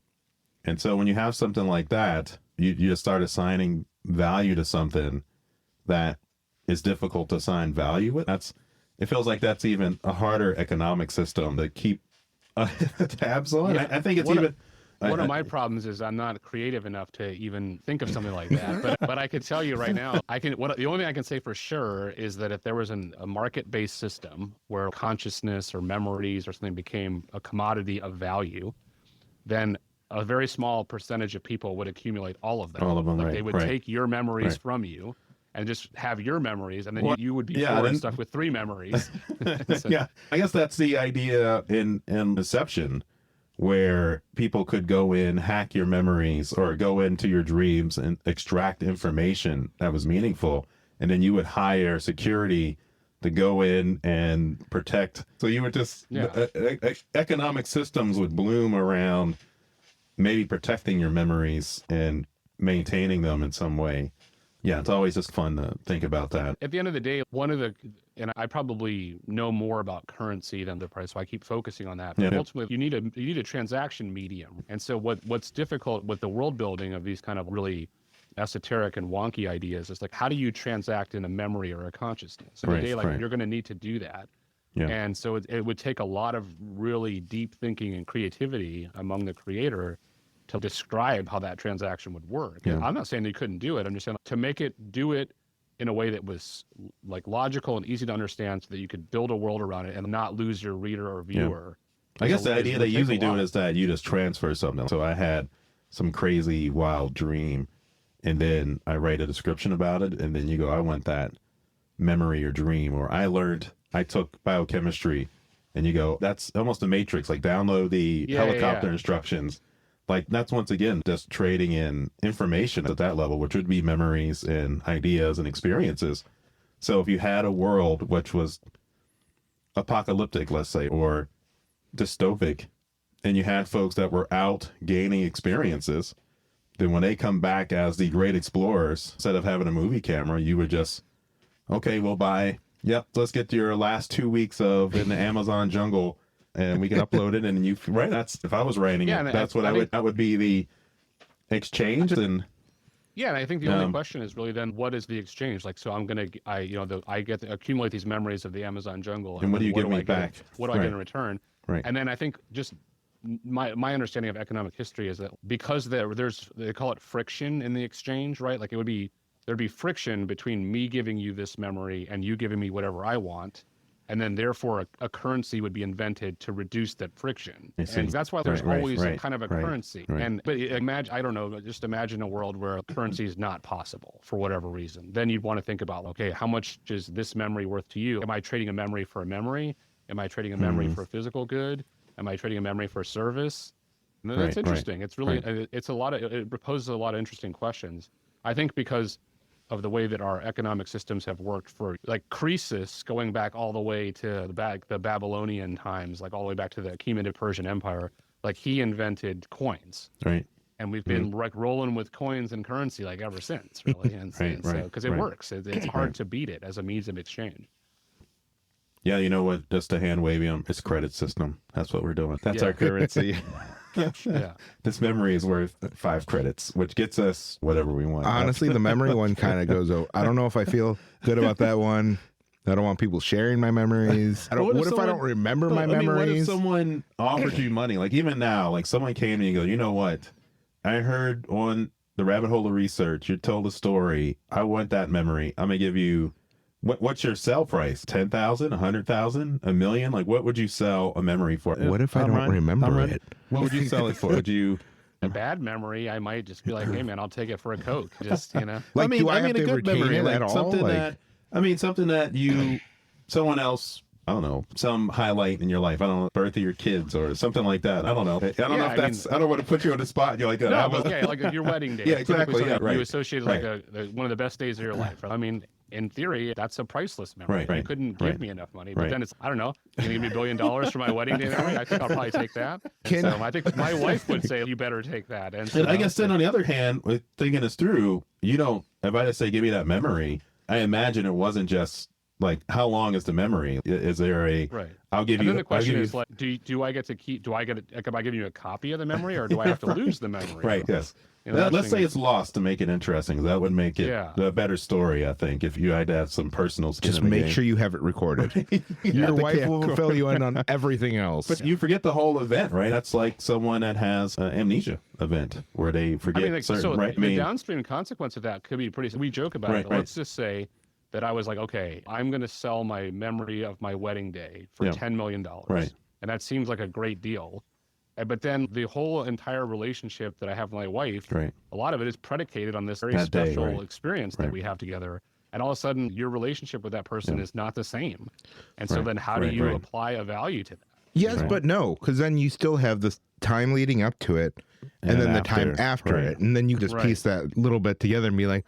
Speaker 1: And so when you have something like that, you just start assigning value to something that is difficult to assign value with. It feels like that's even a harder economic system to keep tabs on.
Speaker 3: Yeah.
Speaker 1: I think it's
Speaker 3: one of my problems is I'm not creative enough to even think of something like that. But I can tell you right now, the only thing I can say for sure is that if there was a market-based system where consciousness or memories or something became a commodity of value, then a very small percentage of people would accumulate all of them.
Speaker 1: All of them,
Speaker 3: like
Speaker 1: right,
Speaker 3: they would
Speaker 1: right.
Speaker 3: take your memories
Speaker 1: Right.
Speaker 3: from you and just have your memories, and then
Speaker 1: Well,
Speaker 3: you would be
Speaker 1: yeah,
Speaker 3: poor
Speaker 1: then-
Speaker 3: and stuck with 3 memories. So-
Speaker 1: Yeah, I guess that's the idea in deception, where people could go in, hack your memories, or go into your dreams and extract information that was meaningful, and then you would hire security to go in and protect. So you would just economic systems would bloom around maybe protecting your memories and maintaining them in some way. Yeah, it's always just fun to think about that.
Speaker 3: At the end of the day, and I probably know more about currency than the price, so I keep focusing on that. But
Speaker 1: Yeah.
Speaker 3: ultimately, you need a transaction medium. And so what's difficult with the world building of these kind of really esoteric and wonky ideas is like, how do you transact in a memory or a consciousness? And
Speaker 1: Right,
Speaker 3: today,
Speaker 1: right.
Speaker 3: you're going to need to do that.
Speaker 1: Yeah.
Speaker 3: And so it would take a lot of really deep thinking and creativity among the creator to describe how that transaction would work.
Speaker 1: Yeah.
Speaker 3: I'm not saying they couldn't do it. I'm just saying to make it do it in a way that was like logical and easy to understand, so that you could build a world around it and not lose your reader or viewer.
Speaker 1: I guess the idea
Speaker 3: would
Speaker 1: they
Speaker 3: take
Speaker 1: usually
Speaker 3: a
Speaker 1: do
Speaker 3: lot.
Speaker 1: is that you just transfer something. So I had some crazy wild dream, and then I write a description about it, and then you go, I want that memory or dream. Or I took biochemistry, and you go, that's almost a matrix, like download the helicopter instructions. Like that's once again just trading in information at that level, which would be memories and ideas and experiences. So if you had a world which was apocalyptic, let's say, or dystopic, and you had folks that were out gaining experiences, then when they come back as the great explorers, instead of having a movie camera, you would just, okay, we'll buy, let's get your last 2 weeks of in the Amazon jungle, and we can upload it, and that's, if I was writing it, that's what that would be the exchange. And
Speaker 3: yeah, and I think the only question is really then, what is the exchange? Like, so I get to accumulate these memories of the Amazon jungle,
Speaker 1: and what do you give me back?
Speaker 3: What do I get in return?
Speaker 1: Right.
Speaker 3: And then I think just my understanding of economic history is that because they call it friction in the exchange, right? Like there'd be friction between me giving you this memory and you giving me whatever I want. And then therefore a currency would be invented to reduce that friction. And that's why there's always kind of a currency.
Speaker 1: Right.
Speaker 3: But just imagine a world where currency is not possible for whatever reason. Then you'd want to think about, okay, how much is this memory worth to you? Am I trading a memory for a memory? Am I trading a memory for a physical good? Am I trading a memory for a service? And that's interesting. It's really, it poses a lot of interesting questions. I think because of the way that our economic systems have worked for, like Croesus, going back all the way to the Babylonian times, like all the way back to the Achaemenid Persian Empire, like he invented coins.
Speaker 1: Right.
Speaker 3: And we've been like rolling with coins and currency like ever since, really. And so, because it works. It's hard to beat it as a means of exchange.
Speaker 1: Yeah, you know what? Just a hand waving them. It's credit system. That's what we're doing. That's our currency.
Speaker 3: Yeah.
Speaker 1: This memory is worth 5 credits, which gets us whatever we want.
Speaker 2: Honestly, the memory one kind of goes, I don't know if I feel good about that one. I don't want people sharing my memories. What if I don't remember my memories?
Speaker 1: What if someone offered you money? Like even now, like someone came to you and go, you know what? I heard on the rabbit hole of research, you told a story. I want that memory. I'm going to give you, what's your sell price? 10,000, 100,000, a million? Like what would you sell a memory for?
Speaker 2: What if I don't remember it?
Speaker 1: What would you sell it for? Would you...
Speaker 3: A bad memory, I might just be like, hey man, I'll take it for a Coke. Just,
Speaker 2: Like,
Speaker 1: do I
Speaker 2: have
Speaker 1: a
Speaker 2: to
Speaker 1: good
Speaker 2: retain
Speaker 1: memory,
Speaker 2: it
Speaker 1: like
Speaker 2: at all?
Speaker 1: something
Speaker 2: Like,
Speaker 1: something that someone else, I don't know, some highlight in your life. I don't know, birth of your kids or something like that. I don't know. I don't know if I don't want to put you on the spot. You're like that.
Speaker 3: No, but like your wedding day.
Speaker 1: Yeah, exactly.
Speaker 3: Typically,
Speaker 1: Yeah, right.
Speaker 3: You associate like one of the best days of your life. I mean, in theory, that's a priceless memory.
Speaker 1: Right, right,
Speaker 3: You couldn't
Speaker 1: right.
Speaker 3: give me enough money, but
Speaker 1: Right.
Speaker 3: then it's, I don't know, you can give me $1 billion for my wedding day memory. I think I'll probably take that. And
Speaker 2: Can-
Speaker 3: so I think my wife would say, you better take that. And so
Speaker 1: And I guess then on the other hand, with thinking this through, you don't, if I just say, give me that memory, I imagine it wasn't just like, how long is the memory? Is there a,
Speaker 3: right.
Speaker 1: I'll give
Speaker 3: And
Speaker 1: you,
Speaker 3: then the
Speaker 1: I'll
Speaker 3: question
Speaker 1: give
Speaker 3: is
Speaker 1: you,
Speaker 3: like, do I get to keep, do I get, am I giving you a copy of the memory or do I have to lose the memory?
Speaker 1: right, yes.
Speaker 3: You know,
Speaker 1: Let's say
Speaker 3: thing-
Speaker 1: it's lost to make it interesting. That would make it
Speaker 3: Yeah.
Speaker 1: a better story, I think, if you had to have some personal skin
Speaker 2: Just
Speaker 1: in the
Speaker 2: make
Speaker 1: game.
Speaker 2: sure you have it recorded. Your
Speaker 1: the
Speaker 2: wife will
Speaker 1: camcorder.
Speaker 2: fill you in on everything else.
Speaker 1: But you forget the whole event, right? That's like someone that has an amnesia event where they forget
Speaker 3: I mean, like,
Speaker 1: certain,
Speaker 3: so
Speaker 1: right? I
Speaker 3: the
Speaker 1: mean,
Speaker 3: downstream consequence of that could be pretty. We joke about
Speaker 1: Right,
Speaker 3: it. But
Speaker 1: right.
Speaker 3: Let's just say that I was like, okay, I'm going to sell my memory of my wedding day for
Speaker 1: Yeah.
Speaker 3: $10 million.
Speaker 1: Right.
Speaker 3: And that seems like a great deal. But then the whole entire relationship that I have with my wife,
Speaker 1: right.
Speaker 3: a lot of it is predicated on this very
Speaker 1: That day,
Speaker 3: special
Speaker 1: right.
Speaker 3: experience
Speaker 1: Right.
Speaker 3: that we have together. And all of a sudden, your relationship with that person
Speaker 1: Yeah.
Speaker 3: is not the same. And so
Speaker 1: Right,
Speaker 3: then how
Speaker 1: right,
Speaker 3: do you
Speaker 1: right.
Speaker 3: apply a value to that?
Speaker 2: Yes,
Speaker 1: Right.
Speaker 2: but no, because then you still have this time leading up to it, and then the time after
Speaker 1: right.
Speaker 2: it, and then you just
Speaker 3: Right.
Speaker 2: piece that little bit together and be like,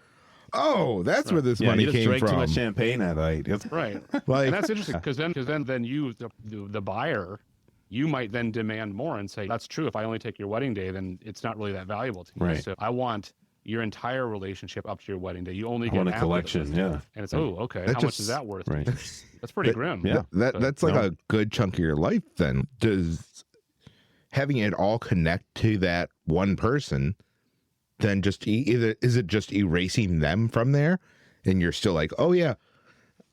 Speaker 2: "Oh, that's where this
Speaker 1: Yeah,
Speaker 2: money
Speaker 1: you just
Speaker 2: came
Speaker 1: drank too
Speaker 2: from."
Speaker 1: much champagne that night. It's-
Speaker 3: Right.
Speaker 2: Like,
Speaker 3: And that's interesting because then you, the buyer, you might then demand more and say, that's true. If I only take your wedding day, then it's not really that valuable to me.
Speaker 1: Right.
Speaker 3: So I want your entire relationship up to your wedding day. You only
Speaker 1: I
Speaker 3: get
Speaker 1: want a
Speaker 3: half of the
Speaker 1: collection,
Speaker 3: business.
Speaker 1: yeah.
Speaker 3: And it's, oh, okay.
Speaker 2: That
Speaker 3: How much
Speaker 2: just-
Speaker 3: is that worth?
Speaker 1: Right.
Speaker 3: That's pretty grim.
Speaker 1: Yeah.
Speaker 2: that's like
Speaker 1: No.
Speaker 2: a good chunk of your life. Then does having it all connect to that one person, then just either is it just erasing them from there, and you're still like, "Oh yeah,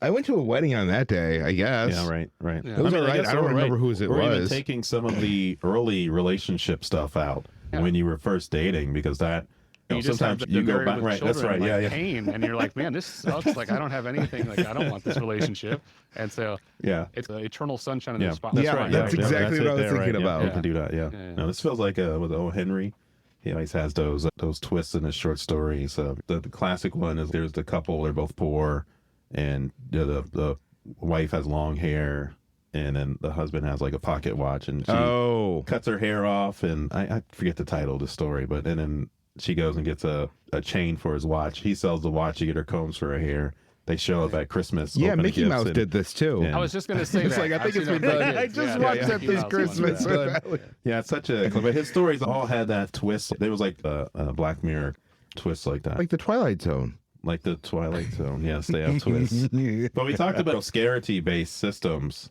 Speaker 2: I went to a wedding on that day, I guess."
Speaker 1: Yeah, right, right.
Speaker 3: Yeah.
Speaker 2: It was all right.
Speaker 1: guess
Speaker 2: I don't
Speaker 1: we're
Speaker 2: remember whose it
Speaker 1: We're even
Speaker 2: was.
Speaker 1: taking some of the early relationship stuff out
Speaker 3: Yeah.
Speaker 1: when you were first dating, because that,
Speaker 3: You just have
Speaker 1: sometimes
Speaker 3: the
Speaker 1: you go
Speaker 3: married
Speaker 1: back,
Speaker 3: with
Speaker 1: right, that's
Speaker 3: children,
Speaker 1: right,
Speaker 3: like,
Speaker 1: yeah, yeah.
Speaker 3: pain, and you're like, man, this sucks. Like, I don't have anything. Like, I don't want this relationship. And so
Speaker 1: Yeah.
Speaker 3: it's the eternal sunshine in
Speaker 1: Yeah,
Speaker 3: the spot.
Speaker 1: that's
Speaker 2: Yeah,
Speaker 1: right.
Speaker 2: that's
Speaker 1: yeah,
Speaker 2: exactly
Speaker 1: that's
Speaker 2: what I
Speaker 1: it
Speaker 2: was
Speaker 1: there,
Speaker 2: thinking
Speaker 1: right,
Speaker 2: about.
Speaker 1: Yeah, you
Speaker 3: Yeah.
Speaker 1: can do that, yeah.
Speaker 3: Yeah, yeah.
Speaker 1: No, this feels like with O. Henry. He always has those twists in his short stories. The classic one is there's the couple, they're both poor, and the wife has long hair, and then the husband has like a pocket watch, and she
Speaker 2: Oh,
Speaker 1: cuts her hair off, and I forget the title of the story, but and then she goes and gets a chain for his watch. He sells the watch, you get her combs for her hair. They show up at Christmas.
Speaker 2: yeah,
Speaker 1: opening
Speaker 2: Mickey
Speaker 1: gifts,
Speaker 2: Mouse
Speaker 1: and-
Speaker 2: did this too.
Speaker 1: Yeah.
Speaker 3: I was just going to say
Speaker 2: It's
Speaker 3: that.
Speaker 2: like, I think
Speaker 3: I've
Speaker 2: it's
Speaker 3: seen
Speaker 2: been
Speaker 3: that
Speaker 2: done.
Speaker 3: with
Speaker 2: I
Speaker 3: kids.
Speaker 2: just
Speaker 3: Yeah,
Speaker 2: watched
Speaker 3: yeah,
Speaker 2: that
Speaker 3: Mickey
Speaker 2: this
Speaker 3: Mouse one,
Speaker 2: Christmas.
Speaker 3: yeah.
Speaker 1: Yeah, it's such a. But his stories all had that twist. There was like a Black Mirror twist like that,
Speaker 2: Like the Twilight Zone.
Speaker 1: like the Twilight Zone. Yes, they have twists. But we talked about scarcity-based systems,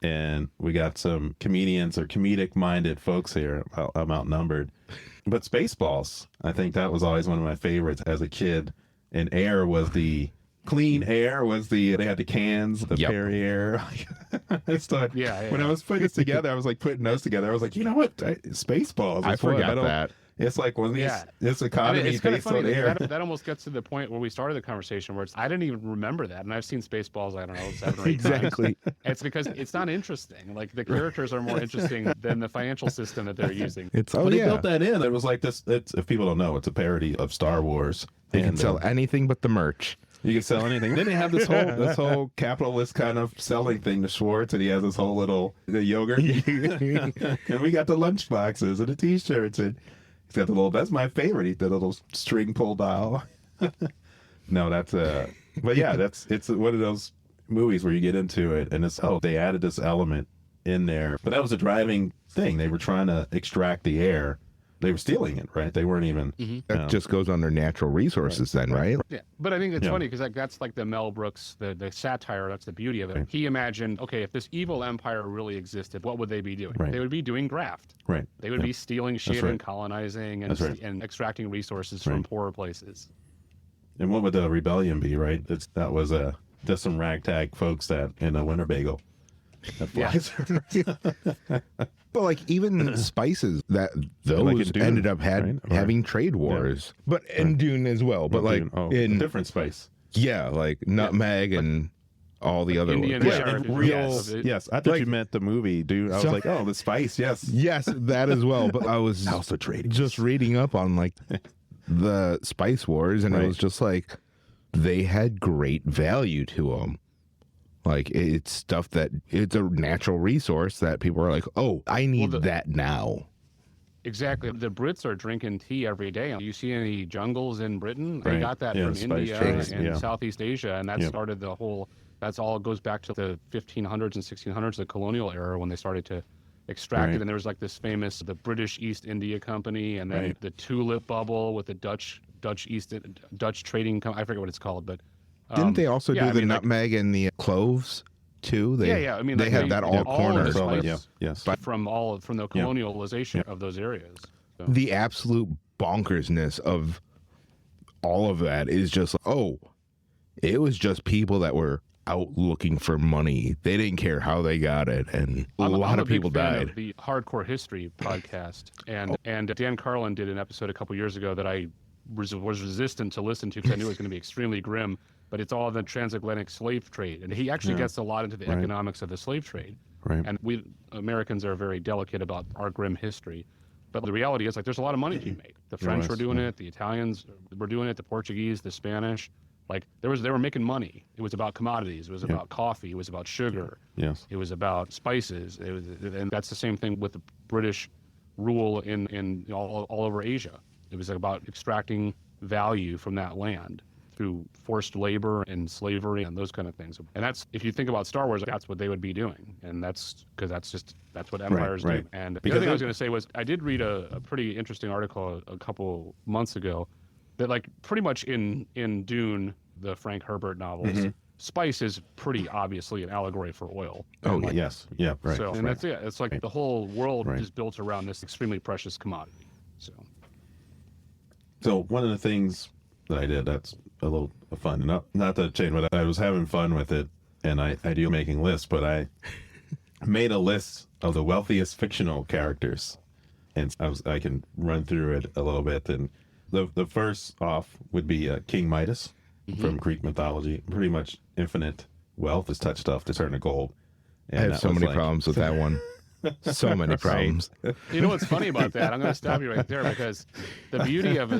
Speaker 1: and we got some comedians or comedic-minded folks here. I'm outnumbered. But Spaceballs, I think that was always one of my favorites as a kid. And Air was the clean air was the they had the cans, the
Speaker 2: Yep.
Speaker 1: Perrier. I thought,
Speaker 3: Yeah.
Speaker 1: when I was putting this together, I was like putting those together. I was like, you know what, Spaceballs.
Speaker 2: I
Speaker 1: is fun.
Speaker 2: forgot
Speaker 1: don't-
Speaker 2: that.
Speaker 1: It's like one of these.
Speaker 3: Yeah.
Speaker 1: It's
Speaker 3: And
Speaker 1: economy
Speaker 3: it's kind of
Speaker 1: based
Speaker 3: funny
Speaker 1: on air.
Speaker 3: that almost gets to the point where we started the conversation where I didn't even remember that, and I've seen Spaceballs, I don't know, 7 or 8
Speaker 2: Exactly.
Speaker 3: times. It's because it's not interesting. Like the characters are more interesting than the financial system that they're using.
Speaker 2: It's
Speaker 1: When they
Speaker 2: yeah.
Speaker 1: built that in, it was like this. It's, if people don't know, it's a parody of Star Wars.
Speaker 2: They can
Speaker 1: And,
Speaker 2: sell anything but the merch.
Speaker 1: You can sell anything. Then they have this whole capitalist kind of selling thing to Schwartz, and he has this whole little the yogurt, and we got the lunch boxes and the T-shirts, and he's got the little. That's my favorite. The little string pull dial. No, that's but yeah, it's one of those movies where you get into it, and it's they added this element in there, but that was a driving thing. They were trying to extract the air. They were stealing it, right? They weren't even.
Speaker 2: That just goes on their natural resources then, right?
Speaker 3: Yeah, but I think it's
Speaker 1: Yeah.
Speaker 3: funny because that's like the Mel Brooks, the satire. That's the beauty of it. He imagined, okay, if this evil empire really existed, what would they be doing?
Speaker 1: Right.
Speaker 3: They would be doing graft.
Speaker 1: Right.
Speaker 3: They would be stealing shit
Speaker 1: right.
Speaker 3: and colonizing and,
Speaker 1: That's right.
Speaker 3: and extracting resources from
Speaker 1: Right.
Speaker 3: poorer places.
Speaker 1: And what would the rebellion be, right? That was just some ragtag folks that in a Winnebago. That flies.
Speaker 2: But like even spices that those
Speaker 1: Like in Dune,
Speaker 2: ended up
Speaker 1: right? Or-
Speaker 2: having trade wars, but in Dune as well. But like in
Speaker 1: different spice.
Speaker 2: yeah, like nutmeg and all the other
Speaker 3: Indian
Speaker 2: ones.
Speaker 3: sheriff
Speaker 1: and
Speaker 3: is
Speaker 1: real.
Speaker 3: yes.
Speaker 1: Yes, I thought
Speaker 2: Like-
Speaker 1: you meant the movie, dude. I was
Speaker 2: So-
Speaker 1: like, oh, the spice. Yes.
Speaker 2: Yes, that as well. But I was
Speaker 1: House of Trading.
Speaker 2: just reading up on like the spice wars, and
Speaker 1: Right.
Speaker 2: it was just like they had great value to them. Like it's stuff that it's a natural resource that people are like, oh, I need
Speaker 3: Well,
Speaker 2: that now.
Speaker 3: Exactly. The Brits are drinking tea every day. You see any jungles in Britain? They
Speaker 1: Right.
Speaker 3: got that
Speaker 1: Yeah,
Speaker 3: from
Speaker 1: spice
Speaker 3: India
Speaker 1: trades,
Speaker 3: and
Speaker 1: yeah.
Speaker 3: Southeast Asia, and that
Speaker 1: Yep.
Speaker 3: started the whole. That's all goes back to the 1500s and 1600s, the colonial era, when they started to extract
Speaker 1: Right.
Speaker 3: it. And there was like this famous the British East India Company, and then
Speaker 1: Right.
Speaker 3: the tulip bubble with the Dutch trading. I forget what it's called, but
Speaker 2: Didn't they also
Speaker 3: yeah,
Speaker 2: do
Speaker 3: I
Speaker 2: the
Speaker 3: mean, like,
Speaker 2: nutmeg and the cloves too?
Speaker 3: yeah. I mean,
Speaker 2: they
Speaker 3: like,
Speaker 2: had that all
Speaker 3: all of
Speaker 2: cornered.
Speaker 3: the
Speaker 1: It's all there,
Speaker 3: spice
Speaker 1: yeah, yes.
Speaker 3: from the colonialization of those areas. So.
Speaker 2: The absolute bonkersness of all of that is just, oh, it was just people that were out looking for money. They didn't care how they got it, and a lot of people died.
Speaker 3: Of the Hardcore History podcast, and Dan Carlin did an episode a couple years ago that I was resistant to listen to because I knew it was going to be extremely grim. But it's all the transatlantic slave trade, and he actually gets a lot into the economics of the slave trade.
Speaker 1: Right.
Speaker 3: And we Americans are very delicate about our grim history. But the reality is, like, there's a lot of money to be made. The French were doing it, the Italians were doing it, the Portuguese, the Spanish. Like, they were making money. It was about commodities. It was about coffee. It was about sugar.
Speaker 1: Yes.
Speaker 3: It was about spices. And that's the same thing with the British rule in all over Asia. It was about extracting value from that land through forced labor and slavery and those kind of things. And that's, if you think about Star Wars, that's what they would be doing. And that's because that's what empires do. And the other thing I was going to say was, I did read a pretty interesting article a couple months ago that, like, pretty much in Dune, the Frank Herbert novels, spice is pretty obviously an allegory for oil.
Speaker 1: Oh, yes. Yeah, right.
Speaker 3: So, and that's it. It's like the whole world is built around this extremely precious commodity.
Speaker 1: So one of the things that I did that's a little fun, not to change, but I was having fun with it, and I do making lists, but I made a list of the wealthiest fictional characters, and I can run through it a little bit. And the first off would be King Midas from Greek mythology. Pretty much infinite wealth is touched off to turn to gold. And
Speaker 2: I have so many problems with that one. So many problems.
Speaker 3: You know what's funny about that? I'm going to stop you right there, because the beauty of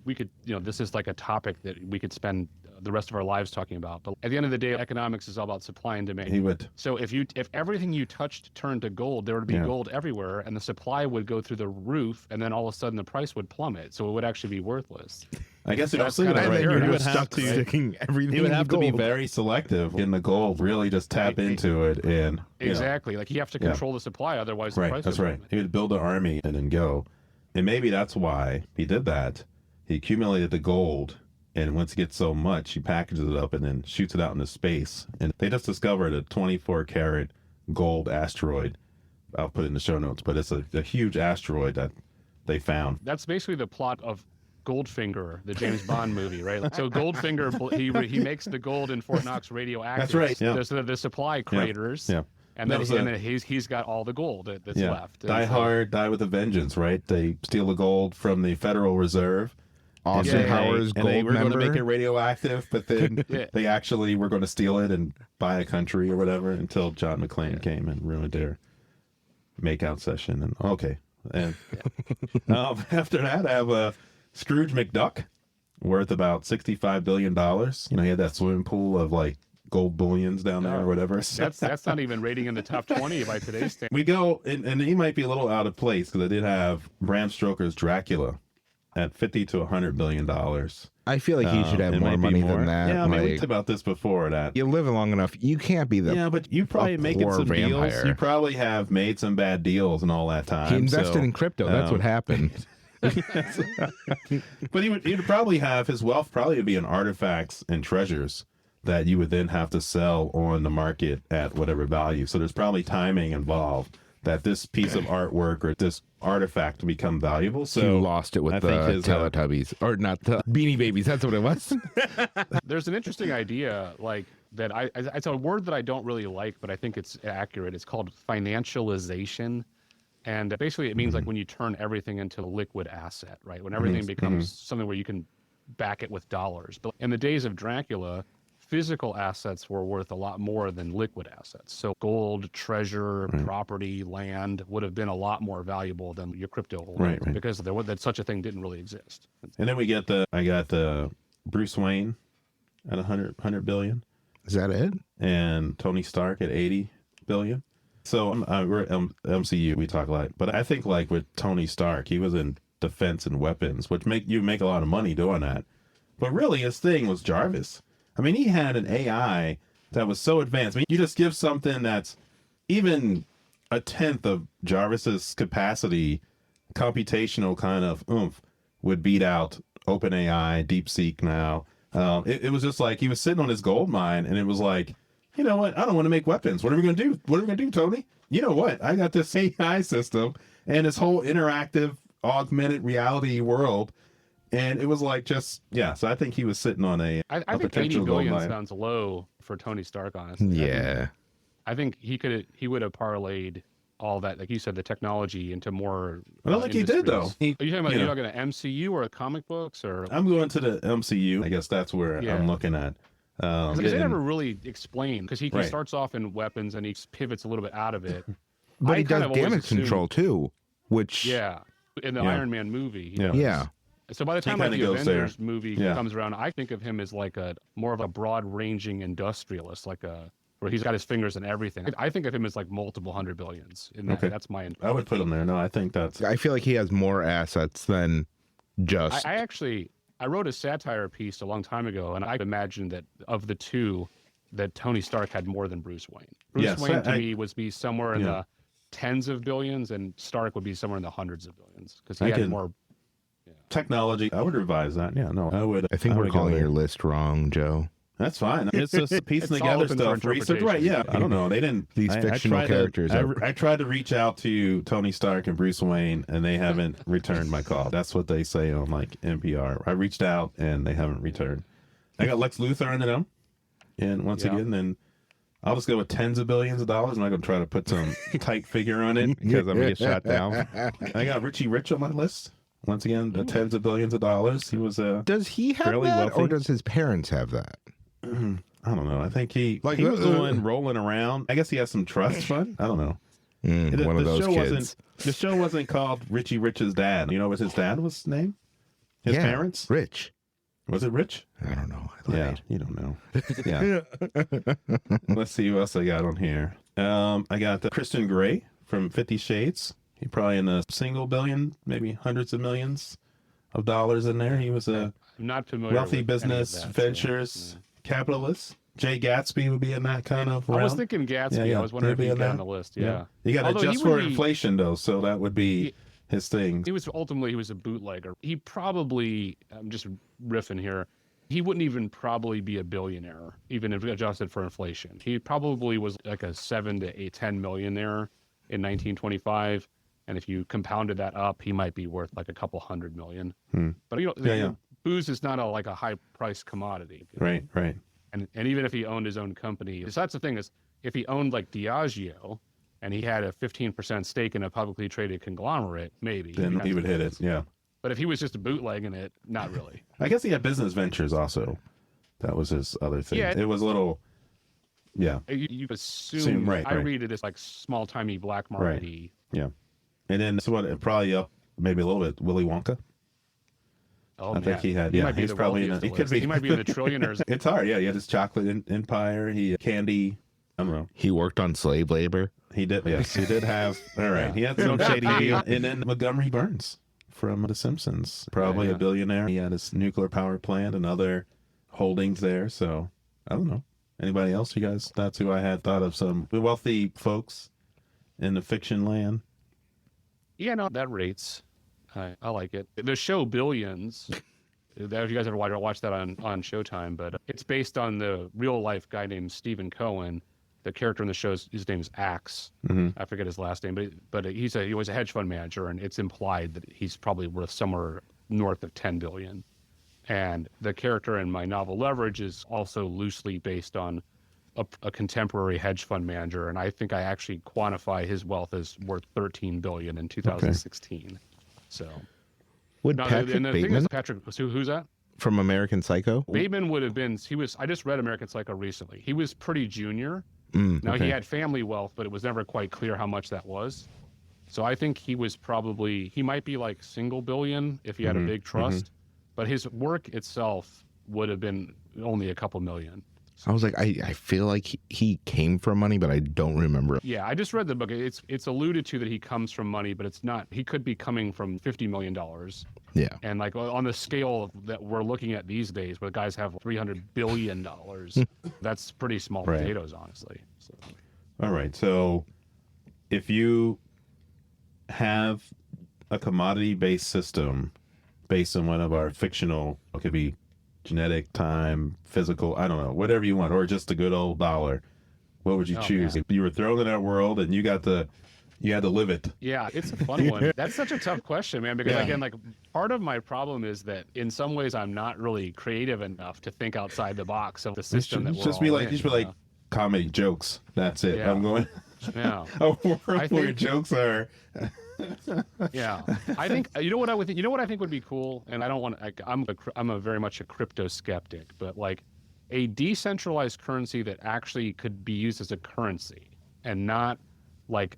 Speaker 3: we could, this is like a topic that we could spend the rest of our lives talking about. But at the end of the day, economics is all about supply and demand.
Speaker 1: He would.
Speaker 3: So if everything you touched turned to gold, there would be gold everywhere, and the supply would go through the roof, and then all of a sudden the price would plummet. So it would actually be worthless.
Speaker 1: I guess
Speaker 3: That's
Speaker 1: you
Speaker 3: kind of
Speaker 1: right.
Speaker 3: right.
Speaker 1: You would have to
Speaker 2: sticking everything.
Speaker 1: You would have to be
Speaker 2: gold.
Speaker 1: very selective in the gold. Really, just tap into it and
Speaker 3: Exactly. Like, you have to control the supply, otherwise the price.
Speaker 1: That's
Speaker 3: would
Speaker 1: right.
Speaker 3: plummet.
Speaker 1: He would build an army and then go, and maybe that's why he did that. He accumulated the gold, and once he gets so much, he packages it up and then shoots it out into space. And they just discovered a 24-karat gold asteroid. I'll put it in the show notes, but it's a huge asteroid that they found.
Speaker 3: That's basically the plot of Goldfinger, the James Bond movie, right? So Goldfinger, he makes the gold in Fort Knox radioactive.
Speaker 1: That's right. Yeah.
Speaker 3: There's the supply craters.
Speaker 1: Yeah.
Speaker 3: And then he's got all the gold that's left.
Speaker 1: Die hard, die with a vengeance, right? They steal the gold from the Federal Reserve.
Speaker 2: Austin Powers
Speaker 1: and they
Speaker 2: gold
Speaker 1: were going to
Speaker 2: member.
Speaker 1: make it radioactive, but then they actually were going to steal it and buy a country or whatever, until John McClane came and ruined their makeout session. And after that, I have Scrooge McDuck, worth about $65 billion. He had that swimming pool of like gold bullions down there or whatever.
Speaker 3: That's not even rating in the top 20 by today's standards.
Speaker 1: We go, and he might be a little out of place because I did have Bram Stoker's Dracula at $50 to $100 billion.
Speaker 2: I feel like he should have more money than that.
Speaker 1: Yeah, I mean, we
Speaker 2: Like,
Speaker 1: talked about this before. That
Speaker 2: you live long enough, you can't be the.
Speaker 1: yeah, but you probably making
Speaker 2: poor
Speaker 1: some deals.
Speaker 2: vampire.
Speaker 1: You probably have made some bad deals in all that time.
Speaker 2: He invested in crypto. That's what happened.
Speaker 1: But he'd probably have his wealth probably would be in artifacts and treasures that you would then have to sell on the market at whatever value. So there's probably timing involved that this piece of artwork or this artifact to become valuable. So
Speaker 2: You lost it with
Speaker 1: I
Speaker 2: the
Speaker 1: think his,
Speaker 2: Teletubbies, or not the Beanie Babies. That's what it was.
Speaker 3: There's an interesting idea, like, that it's a word that I don't really like, but I think it's accurate. It's called financialization. And basically it means like when you turn everything into a liquid asset, right? When everything becomes something where you can back it with dollars. But in the days of Dracula, physical assets were worth a lot more than liquid assets. So gold, treasure, property, land would have been a lot more valuable than your crypto holding, because that such a thing didn't really exist.
Speaker 1: And then I got the Bruce Wayne at 100 billion.
Speaker 2: Is that it?
Speaker 1: And Tony Stark at 80 billion. So we're MCU. We talk a lot, but I think like with Tony Stark, he was in defense and weapons, which make a lot of money doing that. But really, his thing was Jarvis. I mean, he had an AI that was so advanced. I mean, you just give something that's even a tenth of Jarvis's capacity, computational kind of oomph, would beat out OpenAI, DeepSeek now. It was just like he was sitting on his gold mine, and it was like, you know what? I don't want to make weapons. What are we going to do? What are we going to do, Tony? You know what? I got this AI system and this whole interactive augmented reality world. And it was like just, yeah. So I think he was sitting on a
Speaker 3: I think 80
Speaker 1: potential gold
Speaker 3: billion
Speaker 1: mine.
Speaker 3: sounds low for Tony Stark, honestly.
Speaker 2: Yeah.
Speaker 3: I think he would have parlayed all that, like you said, the technology into more.
Speaker 1: I don't think he did, though.
Speaker 3: Are you talking about,
Speaker 1: you
Speaker 3: you're
Speaker 1: know,
Speaker 3: talking about MCU or comic books or?
Speaker 1: I'm going to the MCU. I guess that's where
Speaker 3: Yeah.
Speaker 1: I'm looking at.
Speaker 3: Because they
Speaker 1: and-
Speaker 3: never really explain, because he
Speaker 1: Right.
Speaker 3: starts off in weapons and he pivots a little bit out of it.
Speaker 2: But
Speaker 3: I
Speaker 2: he
Speaker 3: kind
Speaker 2: does
Speaker 3: of always
Speaker 2: damage
Speaker 3: assumed-
Speaker 2: control too, which
Speaker 3: Yeah, in the
Speaker 1: Yeah.
Speaker 3: Iron Man movie. he
Speaker 1: Yeah.
Speaker 3: does.
Speaker 2: yeah.
Speaker 3: So by the time like,
Speaker 1: kinda
Speaker 3: the
Speaker 1: goes there.
Speaker 3: Avengers movie
Speaker 1: Yeah.
Speaker 3: comes around, I think of him as like more of a broad-ranging industrialist, where he's got his fingers in everything. I think of him as like multiple hundred billions. In that,
Speaker 1: Okay.
Speaker 3: that's my.
Speaker 1: I would put him there. No, I think that's.
Speaker 2: I feel like he has more assets than just
Speaker 3: I wrote a satire piece a long time ago, and I imagined that of the two, that Tony Stark had more than Bruce Wayne. Bruce
Speaker 1: Yes,
Speaker 3: Wayne to
Speaker 1: I-
Speaker 3: me would be somewhere in
Speaker 1: yeah.
Speaker 3: the tens of billions, and Stark would be somewhere in the hundreds of billions because he
Speaker 1: I
Speaker 3: had
Speaker 1: can-
Speaker 3: more.
Speaker 1: Technology. I would revise that. Yeah, no, I would.
Speaker 2: I think we're
Speaker 1: would go
Speaker 2: calling
Speaker 1: there.
Speaker 2: your list wrong, Joe.
Speaker 1: That's fine. It's just piecing
Speaker 3: It's all
Speaker 1: together
Speaker 3: open for
Speaker 1: stuff. Research, right?
Speaker 3: interpretation.
Speaker 1: Yeah. I don't know. They didn't.
Speaker 2: These
Speaker 1: I
Speaker 2: fictional
Speaker 1: tried
Speaker 2: characters
Speaker 1: To,
Speaker 2: are-
Speaker 1: I tried to reach out to Tony Stark and Bruce Wayne, and they haven't returned my call. That's what they say on like NPR. I reached out and they haven't returned. I got Lex Luthor into them, and once
Speaker 3: Yeah.
Speaker 1: again, then I'll just go with tens of billions of dollars. I'm not gonna try to put some tight figure on it because I'm gonna get shot down. I got Richie Rich on my list. Once again, the tens of billions of dollars. He was a.
Speaker 2: Does he have
Speaker 1: Fairly
Speaker 2: that,
Speaker 1: wealthy.
Speaker 2: or does his parents have that?
Speaker 1: I don't know. I think he
Speaker 2: Like,
Speaker 1: was the one rolling around. I guess he has some trust fund. I don't know.
Speaker 2: One of those
Speaker 1: show
Speaker 2: kids.
Speaker 1: wasn't the show wasn't called Richie Rich's dad. You know what his dad was named? His
Speaker 2: Yeah,
Speaker 1: parents?
Speaker 2: Rich.
Speaker 1: Was it Rich?
Speaker 2: I don't know. I
Speaker 1: Yeah,
Speaker 2: lied.
Speaker 1: you don't know. Yeah. Let's see who else I got on here. I got Christian Grey from 50 Shades. He probably in a single billion, maybe hundreds of millions of dollars in there. He was a
Speaker 3: I'm not familiar.
Speaker 1: wealthy
Speaker 3: with any of
Speaker 1: business
Speaker 3: that, so,
Speaker 1: ventures capitalist. Jay Gatsby would be in that kind of
Speaker 3: yeah. I was
Speaker 1: realm.
Speaker 3: thinking Gatsby.
Speaker 1: Yeah, yeah.
Speaker 3: I was wondering if
Speaker 1: He'd be
Speaker 3: he
Speaker 1: in
Speaker 3: got on
Speaker 1: that.
Speaker 3: the list. Yeah.
Speaker 1: You got to
Speaker 3: Although he
Speaker 1: adjust
Speaker 3: would
Speaker 1: for
Speaker 3: be-
Speaker 1: inflation though, so that would be his thing.
Speaker 3: He was a bootlegger. He probably, I'm just riffing here, he wouldn't even probably be a billionaire, even if adjusted for inflation. He probably was like a 7 to 10 millionaire in 1925. And if you compounded that up, he might be worth like a couple $100 million. But
Speaker 1: Yeah.
Speaker 3: booze is not like a high price commodity.
Speaker 1: Right.
Speaker 3: And even if he owned his own company, so that's the thing is, if he owned like Diageo and he had a 15% stake in a publicly traded conglomerate, maybe.
Speaker 1: Then he would hit it. Yeah.
Speaker 3: But if he was just bootlegging it, not really.
Speaker 1: I guess he had business ventures also. That was his other thing.
Speaker 3: Yeah.
Speaker 1: It was a little. Yeah.
Speaker 3: You assume,
Speaker 1: Right,
Speaker 3: I
Speaker 1: right.
Speaker 3: read it as like small timey black markety.
Speaker 1: Yeah. And then so what? Probably up maybe a little bit. Willy Wonka.
Speaker 3: Oh,
Speaker 1: I
Speaker 3: man.
Speaker 1: think he had.
Speaker 3: He
Speaker 1: Yeah.
Speaker 3: might be
Speaker 1: He's
Speaker 3: the
Speaker 1: probably in.
Speaker 3: wealthiest
Speaker 1: He
Speaker 3: of the
Speaker 1: could
Speaker 3: list.
Speaker 1: be.
Speaker 3: He might be in the trillionaires.
Speaker 1: It's hard. Yeah. He had his chocolate empire. He candy. I don't know.
Speaker 2: He worked on slave labor.
Speaker 1: He did. Yes, he did have. All right. He had some shady deal. And then Montgomery Burns from The Simpsons, probably
Speaker 3: Yeah.
Speaker 1: a billionaire. He had his nuclear power plant and other holdings there. So I don't know. Anybody else? You guys? That's who I had thought of. Some wealthy folks in the fiction land.
Speaker 3: Yeah, no, that rates. I like it. The show Billions, if you guys ever watch that on Showtime, but it's based on the real life guy named Stephen Cohen. The character in the show, his name is Axe. I forget his last name, but he was a hedge fund manager, and it's implied that he's probably worth somewhere north of 10 billion. And the character in my novel Leverage is also loosely based on a contemporary hedge fund manager, and I think I actually quantify his wealth as worth 13 billion in 2016. So,
Speaker 2: Would
Speaker 3: no,
Speaker 2: Patrick
Speaker 3: and the thing
Speaker 2: Bateman
Speaker 3: is, Patrick, who's that?
Speaker 2: from American Psycho?
Speaker 3: Bateman would have been. I just read American Psycho recently. He was pretty junior. Now he had family wealth, but it was never quite clear how much that was. So I think he might be like single billion if he had a big trust, but his work itself would have been only a couple million.
Speaker 2: I was like, I feel like he came from money, but I don't remember.
Speaker 3: Yeah, I just read the book. It's alluded to that he comes from money, but it's not. He could be coming from $50 million.
Speaker 2: Yeah.
Speaker 3: And like on the scale that we're looking at these days, where guys have $300 billion, that's pretty small
Speaker 1: Right.
Speaker 3: potatoes, honestly. So.
Speaker 1: All right. So if you have a commodity-based system based on one of our fictional, it could be genetic, time, physical, I don't know, whatever you want, or just a good old dollar, what would you choose?
Speaker 3: Man.
Speaker 1: If you were thrown in that world and you had to live it.
Speaker 3: Yeah, it's a fun one. That's such a tough question, man, because again, like part of my problem is that in some ways I'm not really creative enough to think outside the box of the system that we're
Speaker 1: just
Speaker 3: all
Speaker 1: be like,
Speaker 3: in,
Speaker 1: just be like comedy jokes. That's it.
Speaker 3: Yeah.
Speaker 1: I'm going
Speaker 3: Yeah.
Speaker 1: a world
Speaker 3: I
Speaker 1: where
Speaker 3: think-
Speaker 1: jokes are.
Speaker 3: Yeah, I think you know what I would think. You know what I think would be cool, and I don't want. I'm a very much a crypto skeptic, but like a decentralized currency that actually could be used as a currency and not like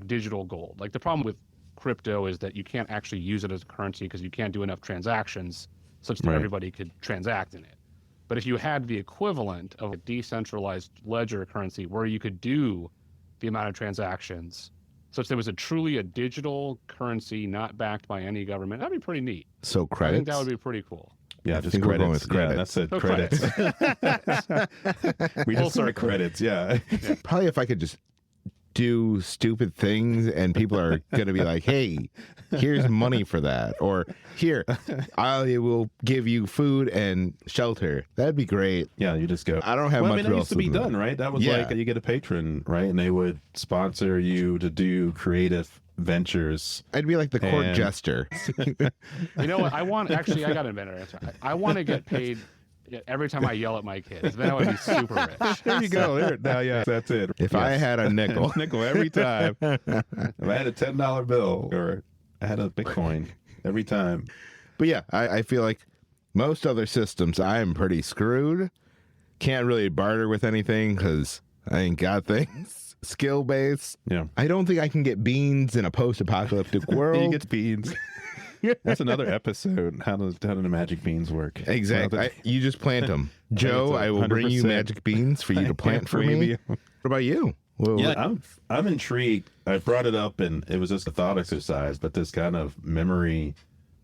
Speaker 3: digital gold. Like the problem with crypto is that you can't actually use it as a currency because you can't do enough transactions such that
Speaker 1: Right.
Speaker 3: everybody could transact in it. But if you had the equivalent of a decentralized ledger currency where you could do the amount of transactions such there was truly a digital currency not backed by any government, that'd be pretty neat.
Speaker 2: So
Speaker 3: I
Speaker 2: credits.
Speaker 3: think that would be pretty cool.
Speaker 1: Yeah,
Speaker 2: I
Speaker 1: just
Speaker 2: think we're going with
Speaker 1: Yeah,
Speaker 2: credits.
Speaker 1: that's it.
Speaker 3: No
Speaker 1: Credits. We
Speaker 3: Full
Speaker 1: just said
Speaker 3: circle.
Speaker 1: credits. Yeah.
Speaker 2: Probably if I could just do stupid things and people are going to be like, hey, here's money for that. Or here, I will give you food and shelter. That'd be great.
Speaker 1: Yeah, you just go.
Speaker 2: I don't have
Speaker 1: Well, I
Speaker 2: much
Speaker 1: mean, that
Speaker 2: else
Speaker 1: used to be
Speaker 2: than that.
Speaker 1: done, right? That was
Speaker 2: Yeah.
Speaker 1: like you get a patron, right? And they would sponsor you to do creative ventures.
Speaker 2: I'd be like the court
Speaker 1: And-
Speaker 2: jester.
Speaker 3: You know what? I got a better answer. I want to get paid every time I yell at my kids. Then I would be super rich.
Speaker 1: There you go. There, now, yeah, that's it.
Speaker 2: If I had a nickel.
Speaker 1: nickel every time, if I had a $10 bill or I had a Bitcoin every time.
Speaker 2: But yeah, I feel like most other systems, I'm pretty screwed. Can't really barter with anything because I ain't got things. Skill based.
Speaker 1: Yeah.
Speaker 2: I don't think I can get beans in a post apocalyptic world.
Speaker 1: You get beans. That's another episode. How do the magic beans work?
Speaker 2: Exactly.
Speaker 1: Well,
Speaker 2: You just plant them. Joe, I will bring you
Speaker 1: 100%.
Speaker 2: magic beans for you to plant for me.
Speaker 1: Maybe.
Speaker 2: What about you? Well,
Speaker 1: Yeah, I'm intrigued. I brought it up, and it was just a thought exercise, but this kind of memory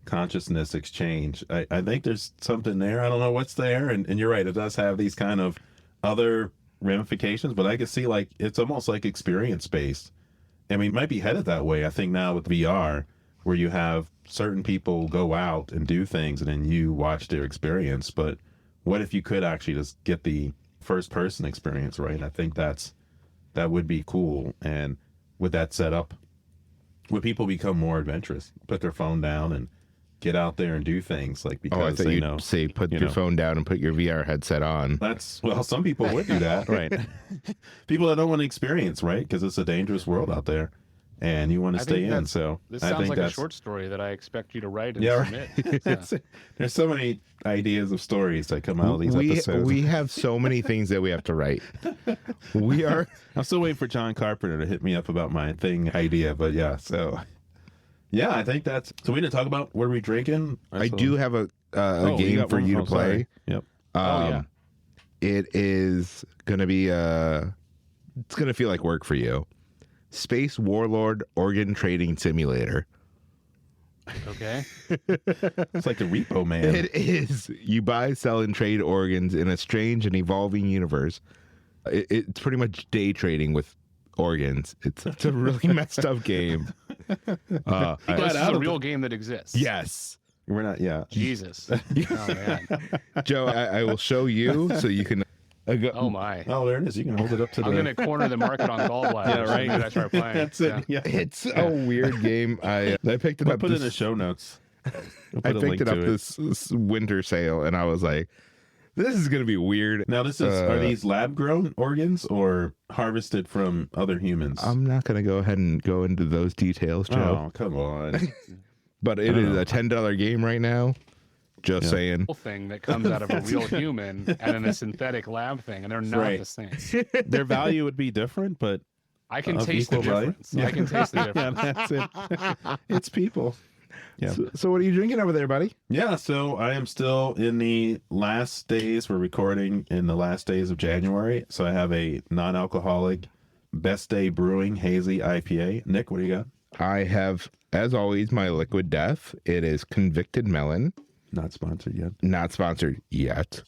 Speaker 1: consciousness exchange. I think there's something there. I don't know what's there, and you're right. It does have these kind of other ramifications, but I can see like it's almost like experience based. I mean, it might be headed that way. I think now with VR, where you have certain people go out and do things, and then you watch their experience. But what if you could actually just get the first person experience, right? I think that would be cool. And with that set up, would people become more adventurous, put their phone down and get out there and do things like because
Speaker 2: oh, I thought
Speaker 1: they
Speaker 2: you'd
Speaker 1: know
Speaker 2: say put
Speaker 1: you
Speaker 2: your
Speaker 1: know.
Speaker 2: phone down and put your VR headset on.
Speaker 1: That's well, some people would do that, right? People that don't want to experience, right? Because it's a dangerous world out there, and you want to
Speaker 3: I
Speaker 1: stay
Speaker 3: think
Speaker 1: in.
Speaker 3: that's-
Speaker 1: So
Speaker 3: This
Speaker 1: I
Speaker 3: sounds
Speaker 1: think
Speaker 3: like a
Speaker 1: that's
Speaker 3: short story that I expect you to write and
Speaker 1: yeah.
Speaker 3: submit.
Speaker 1: Right. There's so many ideas of stories that come out of these episodes.
Speaker 2: We have so many things that we have to write. We are.
Speaker 1: I'm still waiting for John Carpenter to hit me up about my thing idea, but yeah. So yeah, I think that's. So we didn't talk about what are we drinking.
Speaker 2: I do have a
Speaker 1: you
Speaker 2: game
Speaker 1: got
Speaker 2: for
Speaker 1: one?
Speaker 2: you to
Speaker 1: Oh,
Speaker 2: play.
Speaker 1: sorry. Yep.
Speaker 3: Yeah.
Speaker 2: It is gonna be it's gonna feel like work for you. Space Warlord Organ Trading Simulator.
Speaker 3: Okay.
Speaker 1: It's like the Repo Man.
Speaker 2: It is. You buy, sell, and trade organs in a strange and evolving universe. It's pretty much day trading with organs. It's a really messed up game.
Speaker 3: This is
Speaker 1: out
Speaker 3: a
Speaker 1: of
Speaker 3: real game that exists.
Speaker 2: Yes.
Speaker 1: We're not. Yeah.
Speaker 3: Jesus. Oh man.
Speaker 2: Joe, I will show you so you can.
Speaker 3: Oh my.
Speaker 1: Oh, there it is. You can hold it up to
Speaker 3: I'm
Speaker 1: the.
Speaker 3: gonna corner the market on gallbladders.
Speaker 1: Yeah, right.
Speaker 3: As I start playing.
Speaker 1: That's it. Yeah.
Speaker 2: It's a weird game. I picked it
Speaker 1: We'll
Speaker 2: up.
Speaker 1: put it in the
Speaker 2: This,
Speaker 1: show notes. We'll
Speaker 2: I
Speaker 1: put a
Speaker 2: picked
Speaker 1: link
Speaker 2: it up
Speaker 1: to
Speaker 2: this winter sale, and I was like, "This is gonna be weird."
Speaker 1: Now, this is. Are these lab grown organs or harvested from other humans?
Speaker 2: I'm not gonna go ahead and go into those details, Joe.
Speaker 1: Oh, come on.
Speaker 2: But it
Speaker 1: I don't
Speaker 2: is
Speaker 1: know.
Speaker 2: a $10 game right now. Just
Speaker 1: Yeah.
Speaker 2: saying.
Speaker 3: Whole thing that comes out of a real human and then a synthetic lab thing, and they're not
Speaker 1: Right.
Speaker 3: the same.
Speaker 1: Their value would be different, but
Speaker 3: I can
Speaker 1: Of
Speaker 3: taste the
Speaker 1: equal value?
Speaker 3: difference. I can taste the
Speaker 1: yeah,
Speaker 3: difference.
Speaker 1: that's it. It's people. Yeah.
Speaker 2: So what are you drinking over there, buddy?
Speaker 1: Yeah, so I am still in the last days. We're recording in the last days of January. So I have a non-alcoholic Best Day Brewing Hazy IPA. Nick, what do you got?
Speaker 2: I have, as always, my Liquid Death. It is Convicted Melon.
Speaker 1: Not sponsored yet.
Speaker 2: Not sponsored yet.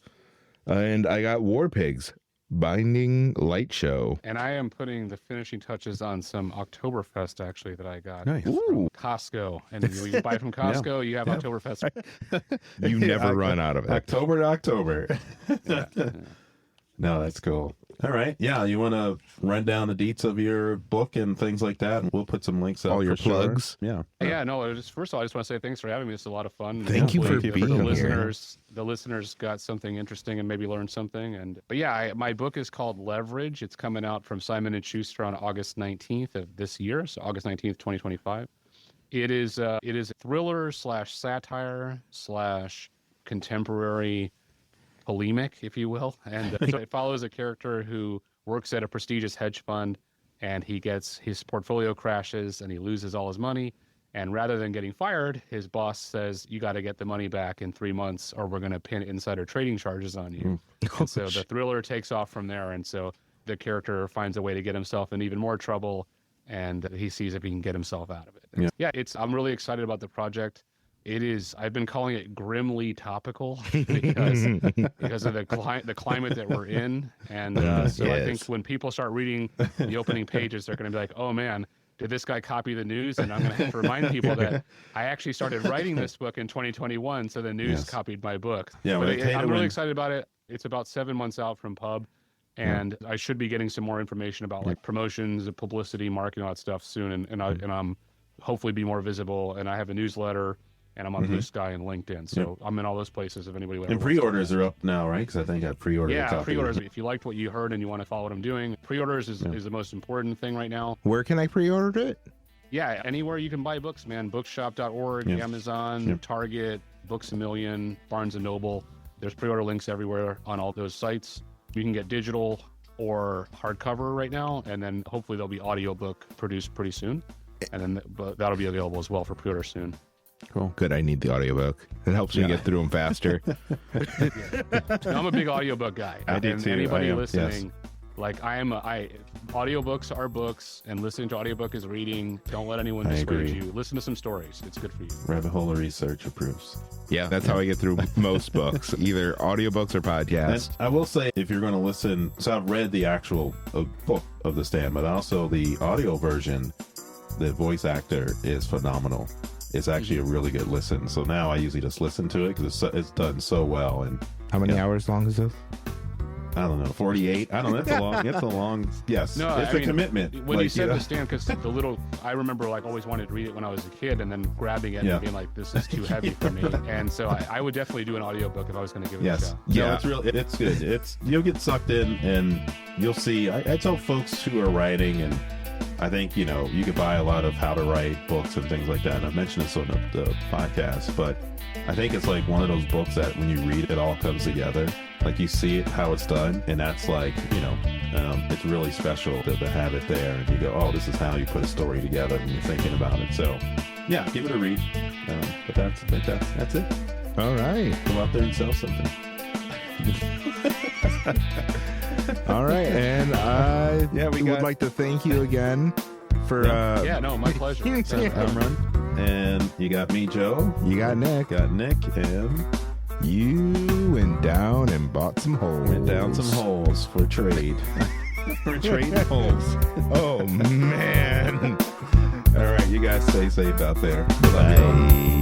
Speaker 2: And I got War Pigs Binding Light Show.
Speaker 3: And I am putting the finishing touches on some Oktoberfest, actually, that I got
Speaker 1: Nice.
Speaker 3: from Costco. And you buy from Costco, you have Oktoberfest.
Speaker 2: You never run out of it.
Speaker 1: October to October.
Speaker 3: Yeah.
Speaker 1: No, that's cool. All right. Yeah, you want to run down the deets of your book and things like that? And we'll put some links up.
Speaker 2: All your
Speaker 1: for sure.
Speaker 2: plugs.
Speaker 1: Yeah.
Speaker 3: Yeah, no, first of all, I just want to say thanks for having me. It's a lot of fun.
Speaker 2: Thank you for
Speaker 3: Hopefully
Speaker 2: being
Speaker 3: the
Speaker 2: here.
Speaker 3: listeners. The listeners got something interesting and maybe learned something. But yeah, my book is called Leverage. It's coming out from Simon & Schuster on August 19th of this year, so August 19th, 2025. It is a thriller / satire / contemporary polemic, if you will. And so it follows a character who works at a prestigious hedge fund, and his portfolio crashes and he loses all his money. And rather than getting fired, his boss says, you got to get the money back in 3 months or we're going to pin insider trading charges on you. And so the thriller takes off from there. And so the character finds a way to get himself in even more trouble, and he sees if he can get himself out of it. And I'm really excited about the project. I've been calling it grimly topical because of the climate that we're in. And so I think when people start reading the opening pages, they're going to be like, oh man, did this guy copy the news? And I'm going to have to remind people that I actually started writing this book in 2021. So the news copied my book.
Speaker 1: Yeah,
Speaker 3: but I'm really excited about it. It's about 7 months out from pub. And I should be getting some more information about like promotions, publicity, marketing, all that stuff soon. And I'm hopefully be more visible. And I have a newsletter. And I'm on Blue Sky and LinkedIn. So I'm in all those places if anybody wants.
Speaker 1: And pre-orders are up now, right? Because I think I pre-ordered a copy.
Speaker 3: Pre-orders. If you liked what you heard and you want to follow what I'm doing, pre-orders is the most important thing right now.
Speaker 2: Where can I pre-order it?
Speaker 3: Yeah, anywhere you can buy books, man. Bookshop.org, Amazon, Target, Books A Million, Barnes & Noble. There's pre-order links everywhere on all those sites. You can get digital or hardcover right now, and then hopefully there'll be audiobook produced pretty soon. And then that'll be available as well for pre-order soon.
Speaker 2: Cool. Good. I need the audiobook. It helps me get through them faster.
Speaker 3: I'm a big audiobook guy.
Speaker 1: I do too.
Speaker 3: Anybody listening, like audiobooks are books, and listening to audiobook is reading. Don't let anyone discourage you. Listen to some stories. It's good for you.
Speaker 1: Rabbit Hole Research approves.
Speaker 2: Yeah, that's how I get through most books, either audiobooks or podcasts.
Speaker 1: And I will say, if you're going to listen, so I've read the actual book of The Stand, but also the audio version, the voice actor is phenomenal. It's actually a really good listen. So now I usually just listen to it because it's done so well. And
Speaker 2: how many hours long is this?
Speaker 1: I don't know, 48. I don't know. That's a long. Yes,
Speaker 3: no,
Speaker 1: it's a commitment.
Speaker 3: When you said The Stand, because I remember like always wanted to read it when I was a kid, and then grabbing it and being like, this is too heavy for me. And so I would definitely do an audiobook if I was going to give it a shot.
Speaker 1: Yeah, it's good. You'll get sucked in, and you'll see. I tell folks who are writing, and I think, you can buy a lot of how to write books and things like that. And I've mentioned this on the podcast, but I think it's like one of those books that when you read it all comes together. Like you see it, how it's done. And that's like, it's really special to have it there. And you go, oh, this is how you put a story together when you're thinking about it. So yeah, give it a read. But that's it.
Speaker 2: All right.
Speaker 1: Go out there and sell something.
Speaker 2: All right, and we would like to thank you again for
Speaker 3: my pleasure.
Speaker 1: Amran. And you got me, Joe.
Speaker 2: You got Nick.
Speaker 1: And
Speaker 2: you went down and bought some holes.
Speaker 1: Went down some holes for trade. For trading holes.
Speaker 2: Oh man.
Speaker 1: All right, you guys stay safe out there.
Speaker 2: Bye.